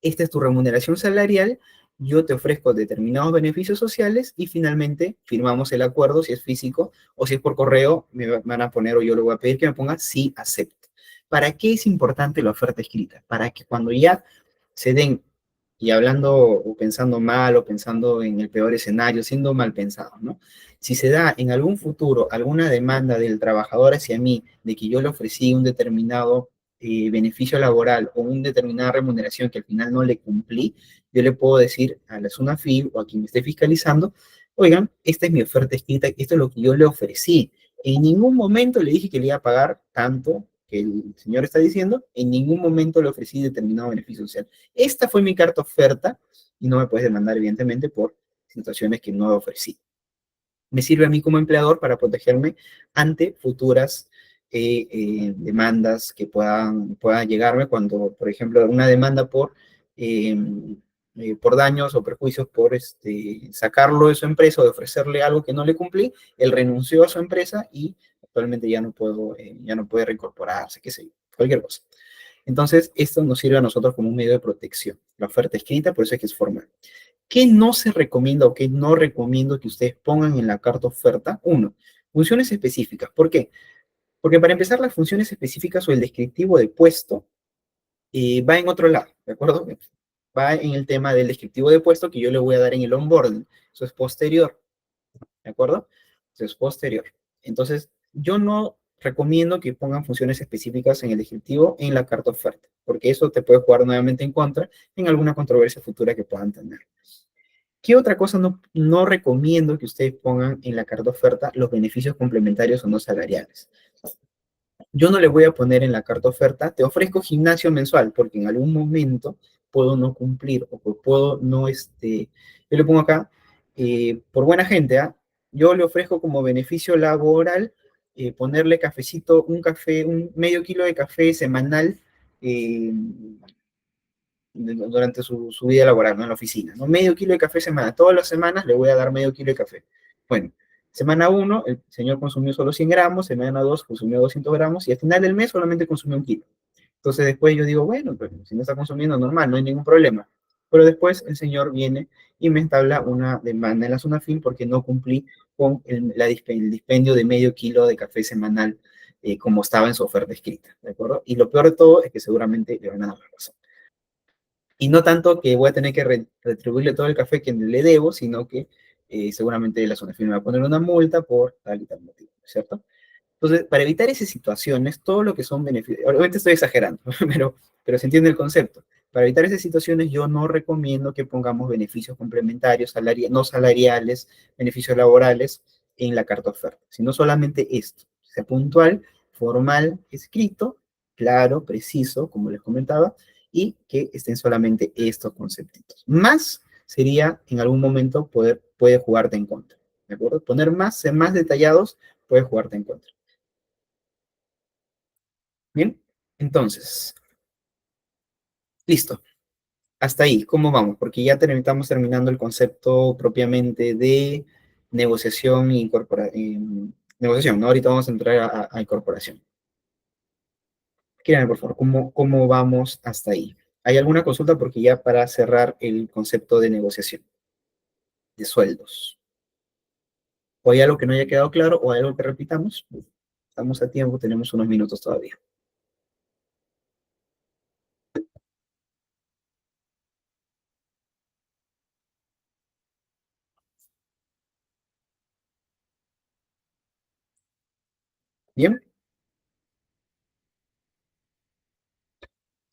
Esta es tu remuneración salarial, yo te ofrezco determinados beneficios sociales y finalmente firmamos el acuerdo, si es físico o si es por correo, me van a poner o yo le voy a pedir que me ponga sí, acepto. ¿Para qué es importante la oferta escrita? Para que cuando ya se den, y hablando o pensando mal o pensando en el peor escenario, siendo mal pensado, ¿no? Si se da en algún futuro alguna demanda del trabajador hacia mí de que yo le ofrecí un determinado beneficio laboral o una determinada remuneración que al final no le cumplí, yo le puedo decir a la SUNAFIL o a quien me esté fiscalizando, oigan, esta es mi oferta escrita, esto es lo que yo le ofrecí. En ningún momento le dije que le iba a pagar tanto que el señor está diciendo, en ningún momento le ofrecí determinado beneficio social. Esta fue mi carta oferta y no me puedes demandar, evidentemente, por situaciones que no ofrecí. Me sirve a mí como empleador para protegerme ante futuras demandas que puedan llegarme cuando, por ejemplo, una demanda eh, por daños o perjuicios por sacarlo de su empresa o de ofrecerle algo que no le cumplí, él renunció a su empresa y actualmente ya no puede reincorporarse, qué sé yo, cualquier cosa. Entonces, esto nos sirve a nosotros como un medio de protección. La oferta escrita, por eso es que es formal. ¿Qué no se recomienda o qué no recomiendo que ustedes pongan en la carta oferta? Uno, funciones específicas. ¿Por qué? Porque para empezar, las funciones específicas o el descriptivo de puesto va en otro lado, ¿de acuerdo? Va en el tema del descriptivo de puesto que yo le voy a dar en el onboarding. Eso es posterior, ¿de acuerdo? Eso es posterior. Entonces, yo no recomiendo que pongan funciones específicas en el descriptivo en la carta oferta, porque eso te puede jugar nuevamente en contra en alguna controversia futura que puedan tener. ¿Qué otra cosa no recomiendo que ustedes pongan en la carta oferta? Los beneficios complementarios o no salariales. Yo no le voy a poner en la carta oferta, te ofrezco gimnasio mensual, porque en algún momento puedo no cumplir o puedo no, yo le pongo acá, por buena gente, ¿ah? Yo le ofrezco como beneficio laboral ponerle cafecito, un café, un medio kilo de café semanal eh, durante su vida laboral, ¿no? En la oficina, ¿no? Medio kilo de café semana. Todas las semanas le voy a dar medio kilo de café. Bueno, semana uno el señor consumió solo 100 gramos, semana 2 consumió 200 gramos y al final del mes solamente consumió un kilo. Entonces después yo digo, bueno, pues si no está consumiendo normal, no hay ningún problema. Pero después el señor viene y me entabla una demanda en la zona fin porque no cumplí con el dispendio de medio kilo de café semanal como estaba en su oferta escrita, ¿de acuerdo? Y lo peor de todo es que seguramente le van a dar la razón. Y no tanto que voy a tener que retribuirle todo el café que le debo, sino que seguramente la zona firme va a poner una multa por tal y tal motivo, ¿cierto? Entonces, para evitar esas situaciones, todo lo que son beneficios, obviamente estoy exagerando, pero se entiende el concepto. Para evitar esas situaciones, yo no recomiendo que pongamos beneficios complementarios, no salariales, beneficios laborales en la carta oferta, sino solamente esto, sea puntual, formal, escrito, claro, preciso, como les comentaba, y que estén solamente estos conceptitos. Más sería en algún momento puede jugarte en contra, ¿de acuerdo? Poner más, ser más detallados puede jugarte en contra. Bien, entonces, listo. Hasta ahí, ¿cómo vamos? Porque ya estamos terminando el concepto propiamente de negociación e negociación, ¿no? Ahorita vamos a entrar a incorporación. Díganme, por favor, ¿cómo vamos hasta ahí? ¿Hay alguna consulta? Porque ya para cerrar el concepto de negociación, de sueldos. ¿O hay algo que no haya quedado claro o hay algo que repitamos? Estamos a tiempo, tenemos unos minutos todavía. ¿Bien?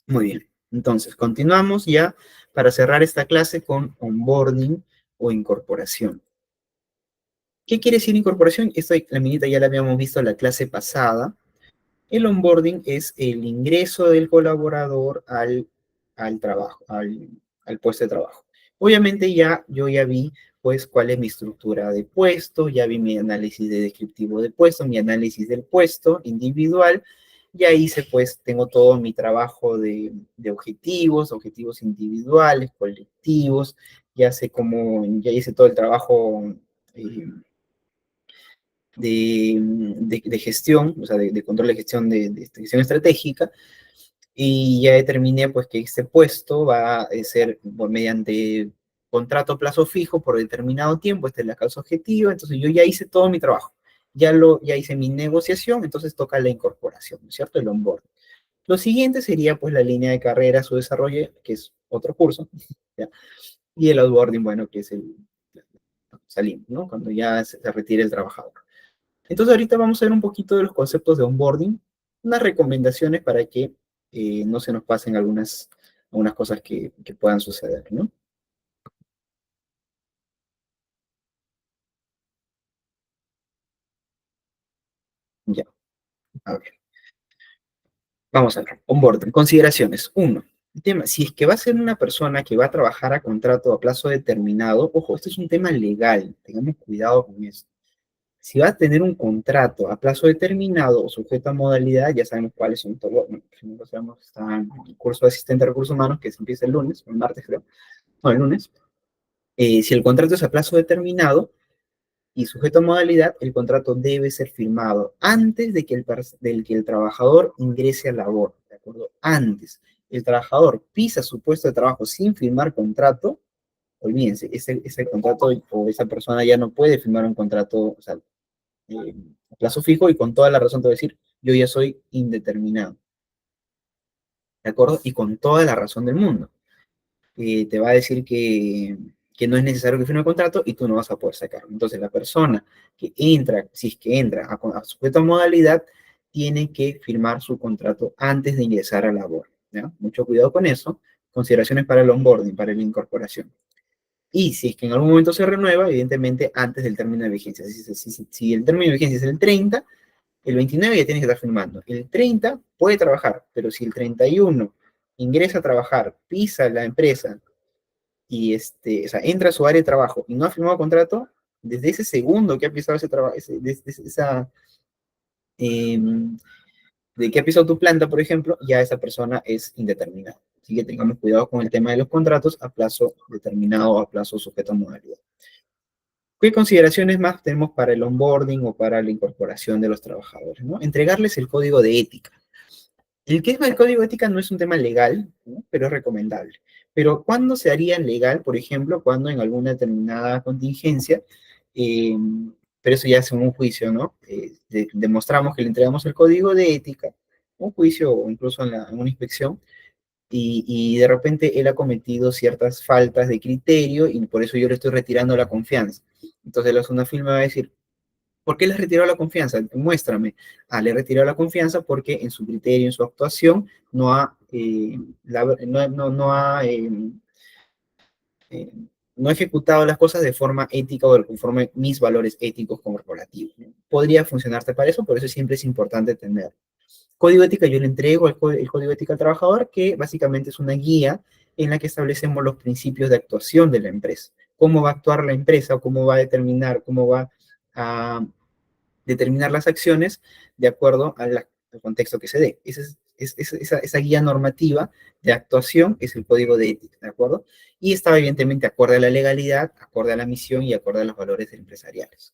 Muy bien. Entonces, continuamos ya para cerrar esta clase con onboarding o incorporación. ¿Qué quiere decir incorporación? La minita ya la habíamos visto en la clase pasada. El onboarding es el ingreso del colaborador al trabajo, al puesto de trabajo. Obviamente yo ya vi pues cuál es mi estructura de puesto, ya vi mi análisis de descriptivo de puesto, mi análisis del puesto individual, ya hice pues, tengo todo mi trabajo de objetivos individuales, colectivos, ya hice todo el trabajo eh, de gestión, o sea, de control de gestión, de gestión estratégica, y ya determiné pues que este puesto va a ser mediante contrato a plazo fijo por determinado tiempo, esta es la causa objetiva, entonces yo ya hice todo mi trabajo, ya hice mi negociación, entonces toca la incorporación, ¿no es cierto? El onboard. Lo siguiente sería pues la línea de carrera, su desarrollo, que es otro curso, ¿ya? Y el onboarding, bueno, que es salimos, ¿no? Cuando ya se retire el trabajador. Entonces ahorita vamos a ver un poquito de los conceptos de onboarding, unas recomendaciones para que no se nos pasen algunas cosas que puedan suceder, ¿no? Ya, a ver. Vamos a ver. Onboarding. Consideraciones. Uno, el tema, si es que va a ser una persona que va a trabajar a contrato a plazo determinado, ojo, esto es un tema legal, tengamos cuidado con esto. Si va a tener un contrato a plazo determinado o sujeto a modalidad, ya sabemos cuáles son todos. Bueno, si no lo sabemos, está en el curso de asistente de recursos humanos que se empieza el lunes, o el martes creo, no, el lunes. Si el contrato es a plazo determinado y sujeto a modalidad, el contrato debe ser firmado antes del que el trabajador ingrese a labor, ¿de acuerdo? Antes. El trabajador pisa su puesto de trabajo sin firmar contrato, olvídense, ese contrato o esa persona ya no puede firmar un contrato, o sea, a plazo fijo y con toda la razón te voy a decir, yo ya soy indeterminado, ¿de acuerdo? Y con toda la razón del mundo. Te va a decir que no es necesario que firme el contrato y tú no vas a poder sacarlo. Entonces, la persona que entra, si es que entra a sujeto a modalidad, tiene que firmar su contrato antes de ingresar a labor. ¿Ya? Mucho cuidado con eso. Consideraciones para el onboarding, para la incorporación. Y si es que en algún momento se renueva, evidentemente antes del término de vigencia. Si el término de vigencia es el 30, el 29 ya tienes que estar firmando. El 30 puede trabajar, pero si el 31 ingresa a trabajar, pisa la empresa y o sea, entra a su área de trabajo y no ha firmado contrato, desde ese segundo que ha pisado ese trabajo, eh, de que ha pisado tu planta, por ejemplo, ya esa persona es indeterminada. Así que tengamos cuidado con el tema de los contratos a plazo determinado o a plazo sujeto a modalidad. ¿Qué consideraciones más tenemos para el onboarding o para la incorporación de los trabajadores? ¿No? Entregarles el código de ética. El que es el código de ética no es un tema legal, ¿no? Pero es recomendable. Pero ¿cuándo se haría legal? Por ejemplo, cuando en alguna determinada contingencia, eh, pero eso ya es un juicio, ¿no? Demostramos que le entregamos el código de ética, un juicio o incluso en una inspección, y de repente él ha cometido ciertas faltas de criterio y por eso yo le estoy retirando la confianza. Entonces la SUNAFIL me va a decir, ¿por qué le retiró la confianza? Muéstrame. Ah, le retiró la confianza porque en su criterio, en su actuación, eh, no ha ejecutado las cosas de forma ética o conforme mis valores éticos corporativos. Podría funcionarte para eso, por eso siempre es importante tener. Código de ética, yo le entrego el código de ética al trabajador, que básicamente es una guía en la que establecemos los principios de actuación de la empresa. Cómo va a actuar la empresa, o cómo va a determinar, cómo va a determinar las acciones de acuerdo al contexto que se dé. Esa guía normativa de actuación es el código de ética, ¿de acuerdo? Y está evidentemente acorde a la legalidad, acorde a la misión y acorde a los valores empresariales.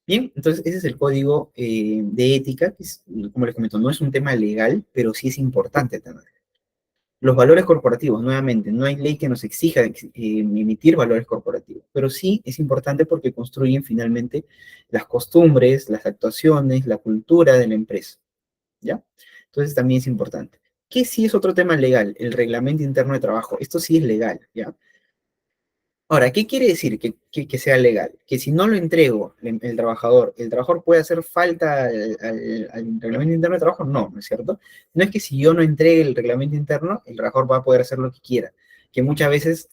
Bien, entonces ese es el código de ética, que es, como les comento, no es un tema legal, pero sí es importante tener. Los valores corporativos, nuevamente, no hay ley que nos exija emitir valores corporativos, pero sí es importante porque construyen finalmente las costumbres, las actuaciones, la cultura de la empresa, ¿ya? Entonces también es importante. ¿Qué sí es otro tema legal? El reglamento interno de trabajo. Esto sí es legal, ¿ya? Ahora, ¿qué quiere decir que sea legal? Que si no lo entrego el trabajador puede hacer falta al reglamento interno de trabajo, no, ¿no es cierto? No es que si yo no entregue el reglamento interno, el trabajador va a poder hacer lo que quiera, que muchas veces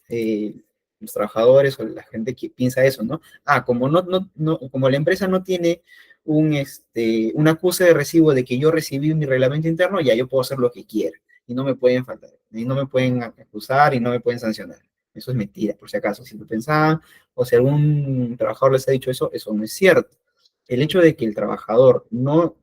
los trabajadores o la gente que piensa eso, ¿no? Ah, como la empresa no tiene un acuse de recibo de que yo recibí mi reglamento interno, ya yo puedo hacer lo que quiera, y no me pueden faltar, y no me pueden acusar, y no me pueden sancionar. Eso es mentira, por si acaso. Si lo pensaban, o si algún trabajador les ha dicho eso, eso no es cierto. El hecho de que el trabajador no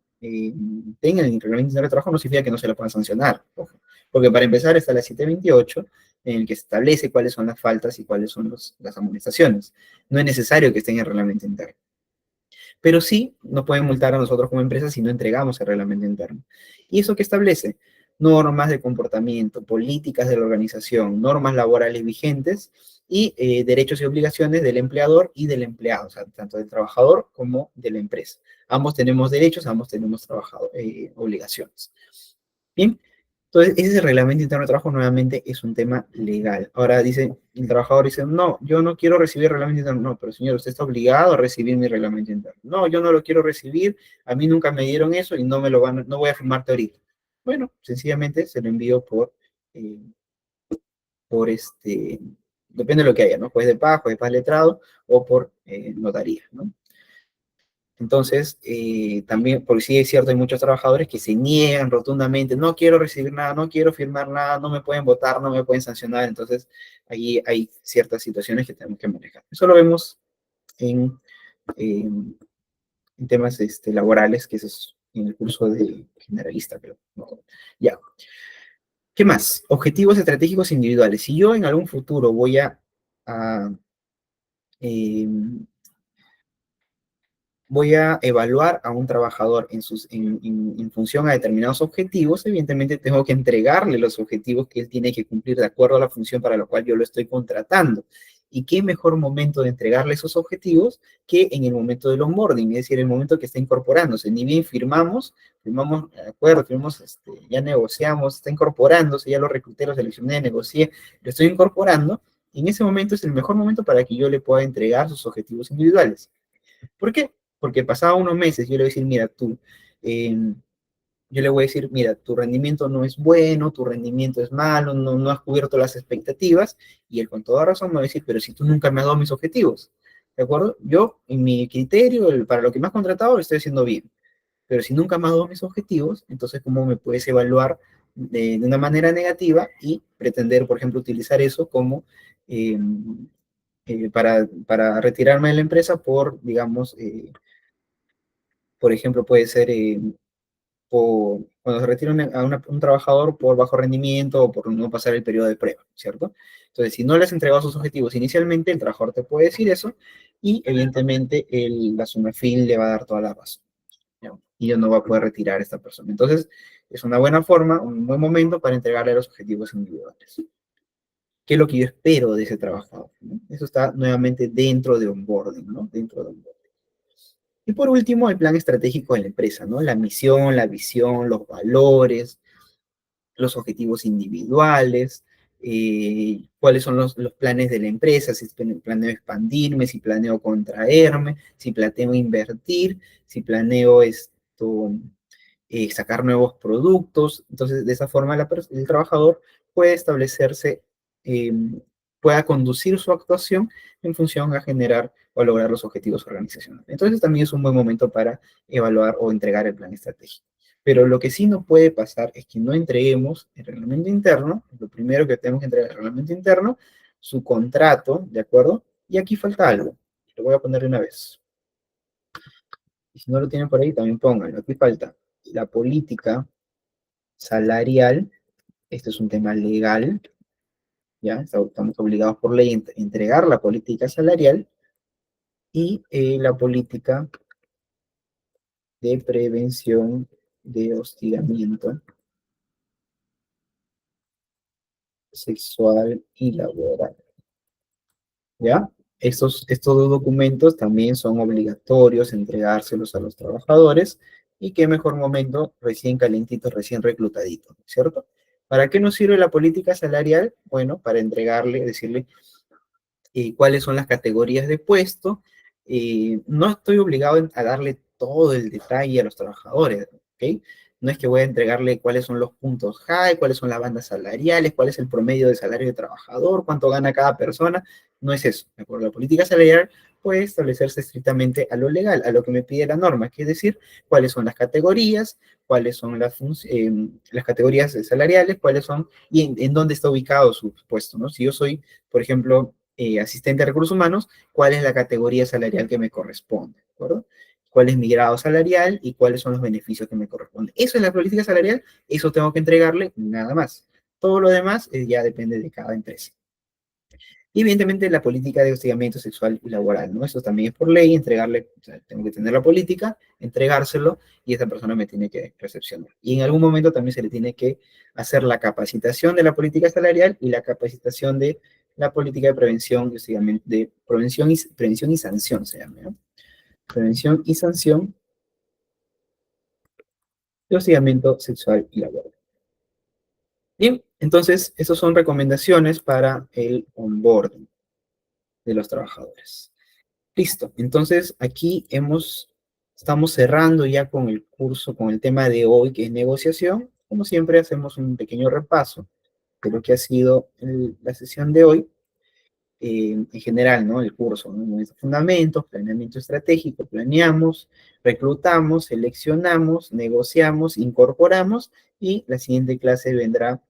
tenga el reglamento de trabajo no significa que no se lo puedan sancionar. Ojo. Porque para empezar está la 728, en el que se establece cuáles son las faltas y cuáles son las amonestaciones. No es necesario que esté en el reglamento interno. Pero sí nos pueden multar a nosotros como empresa si no entregamos el reglamento interno. ¿Y eso qué establece? Normas de comportamiento, políticas de la organización, normas laborales vigentes y derechos y obligaciones del empleador y del empleado, o sea, tanto del trabajador como de la empresa. Ambos tenemos derechos, ambos tenemos obligaciones. Bien, entonces ese reglamento interno de trabajo nuevamente es un tema legal. Ahora dice, el trabajador dice, no, yo no quiero recibir reglamento interno. No, pero señor, usted está obligado a recibir mi reglamento interno. No, yo no lo quiero recibir, a mí nunca me dieron eso y no voy a firmarte ahorita. Bueno, sencillamente se lo envío eh, depende de lo que haya, ¿no? Juez de paz, juez de paz letrado o por notaría, ¿no? Entonces, también, porque sí es cierto, hay muchos trabajadores que se niegan rotundamente, no quiero recibir nada, no quiero firmar nada, no me pueden votar, no me pueden sancionar, entonces ahí hay ciertas situaciones que tenemos que manejar. Eso lo vemos en, en temas laborales, que eso es en el curso de generalista, pero no. Ya. ¿Qué más? Objetivos estratégicos individuales. Si yo en algún futuro a eh, voy a evaluar a un trabajador en función a determinados objetivos, evidentemente tengo que entregarle los objetivos que él tiene que cumplir de acuerdo a la función para la cual yo lo estoy contratando. ¿Y qué mejor momento de entregarle esos objetivos que en el momento del onboarding, es decir, el momento que está incorporándose? Ni bien firmamos de acuerdo, ya negociamos, está incorporándose, ya lo recluté, lo seleccioné, negocié, lo estoy incorporando, y en ese momento es el mejor momento para que yo le pueda entregar sus objetivos individuales. ¿Por qué? Porque pasaba unos meses, yo le voy a decir, mira, tú, eh, yo le voy a decir, mira, tu rendimiento no es bueno, tu rendimiento es malo, no has cubierto las expectativas, y él con toda razón me va a decir, pero si tú nunca me has dado mis objetivos, ¿de acuerdo? Yo, en mi criterio, para lo que me has contratado, lo estoy haciendo bien, pero si nunca me has dado mis objetivos, entonces, ¿cómo me puedes evaluar de una manera negativa y pretender, por ejemplo, utilizar eso como eh, para retirarme de la empresa por, digamos, por ejemplo, puede ser cuando se retira un trabajador por bajo rendimiento o por no pasar el periodo de prueba, ¿cierto? Entonces, si no les entregado sus objetivos inicialmente, el trabajador te puede decir eso y evidentemente la SUNAFIL le va a dar toda la razón, ¿no? Y yo no va a poder retirar a esta persona. Entonces, es una buena forma, un buen momento para entregarle los objetivos individuales. ¿Qué es lo que yo espero de ese trabajador? ¿No? Eso está nuevamente dentro de onboarding, ¿no? Dentro de onboarding. Y por último, el plan estratégico de la empresa, ¿no? La misión, la visión, los valores, los objetivos individuales, cuáles son los planes de la empresa, si planeo expandirme, si planeo contraerme, si planeo invertir, si planeo sacar nuevos productos. Entonces, de esa forma, el trabajador puede establecerse, eh, pueda conducir su actuación en función a generar o a lograr los objetivos organizacionales. Entonces, también es un buen momento para evaluar o entregar el plan estratégico. Pero lo que sí no puede pasar es que no entreguemos el reglamento interno, lo primero que tenemos que entregar es el reglamento interno, su contrato, ¿de acuerdo? Y aquí falta algo, lo voy a poner de una vez. Y si no lo tienen por ahí, también pónganlo. Aquí falta la política salarial, este es un tema legal, ¿ya? Estamos obligados por ley a entregar la política salarial y la política de prevención de hostigamiento sexual y laboral, ¿ya? Estos dos documentos también son obligatorios entregárselos a los trabajadores y qué mejor momento recién calentito, recién reclutadito, ¿cierto? ¿Para qué nos sirve la política salarial? Bueno, para entregarle, decirle, cuáles son las categorías de puesto. No estoy obligado a darle todo el detalle a los trabajadores, ¿ok? No es que voy a entregarle cuáles son los puntos high, cuáles son las bandas salariales, cuál es el promedio de salario de trabajador, cuánto gana cada persona. No es eso. ¿De acuerdo? La política salarial puede establecerse estrictamente a lo legal, a lo que me pide la norma, que es decir, cuáles son las categorías, cuáles son las categorías salariales, cuáles son y en dónde está ubicado su puesto, ¿no? Si yo soy, por ejemplo, asistente a recursos humanos, cuál es la categoría salarial que me corresponde, ¿de acuerdo? Cuál es mi grado salarial y cuáles son los beneficios que me corresponden. Eso es la política salarial, eso tengo que entregarle, nada más. Todo lo demás ya depende de cada empresa. Y evidentemente la política de hostigamiento sexual y laboral, ¿no? Eso también es por ley, entregarle, o sea, tengo que tener la política, entregárselo y esa persona me tiene que recepcionar. Y en algún momento también se le tiene que hacer la capacitación de la política salarial y la capacitación de la política de prevención y hostigamiento, de prevención y sanción, se llama, ¿no? Prevención y sanción de hostigamiento sexual y laboral. Bien, entonces, esas son recomendaciones para el onboarding de los trabajadores. Listo, entonces aquí estamos cerrando ya con el curso, con el tema de hoy, que es negociación. Como siempre, hacemos un pequeño repaso de lo que ha sido la sesión de hoy, en general, ¿no? El curso, ¿no? Fundamentos, planeamiento estratégico, planeamos, reclutamos, seleccionamos, negociamos, incorporamos, y la siguiente clase vendrá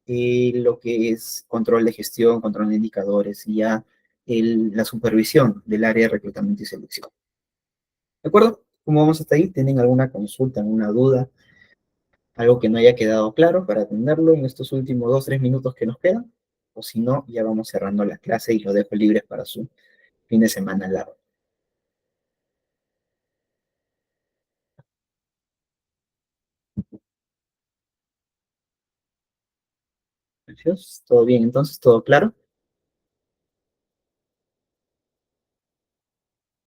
lo que es control de gestión, control de indicadores y ya la supervisión del área de reclutamiento y selección. ¿De acuerdo? ¿Cómo vamos hasta ahí? ¿Tienen alguna consulta, alguna duda, algo que no haya quedado claro para atenderlo en estos últimos 2, 3 minutos que nos quedan? O si no, ya vamos cerrando la clase y lo dejo libre para su fin de semana largo. Gracias. ¿Todo bien? Entonces, ¿todo claro?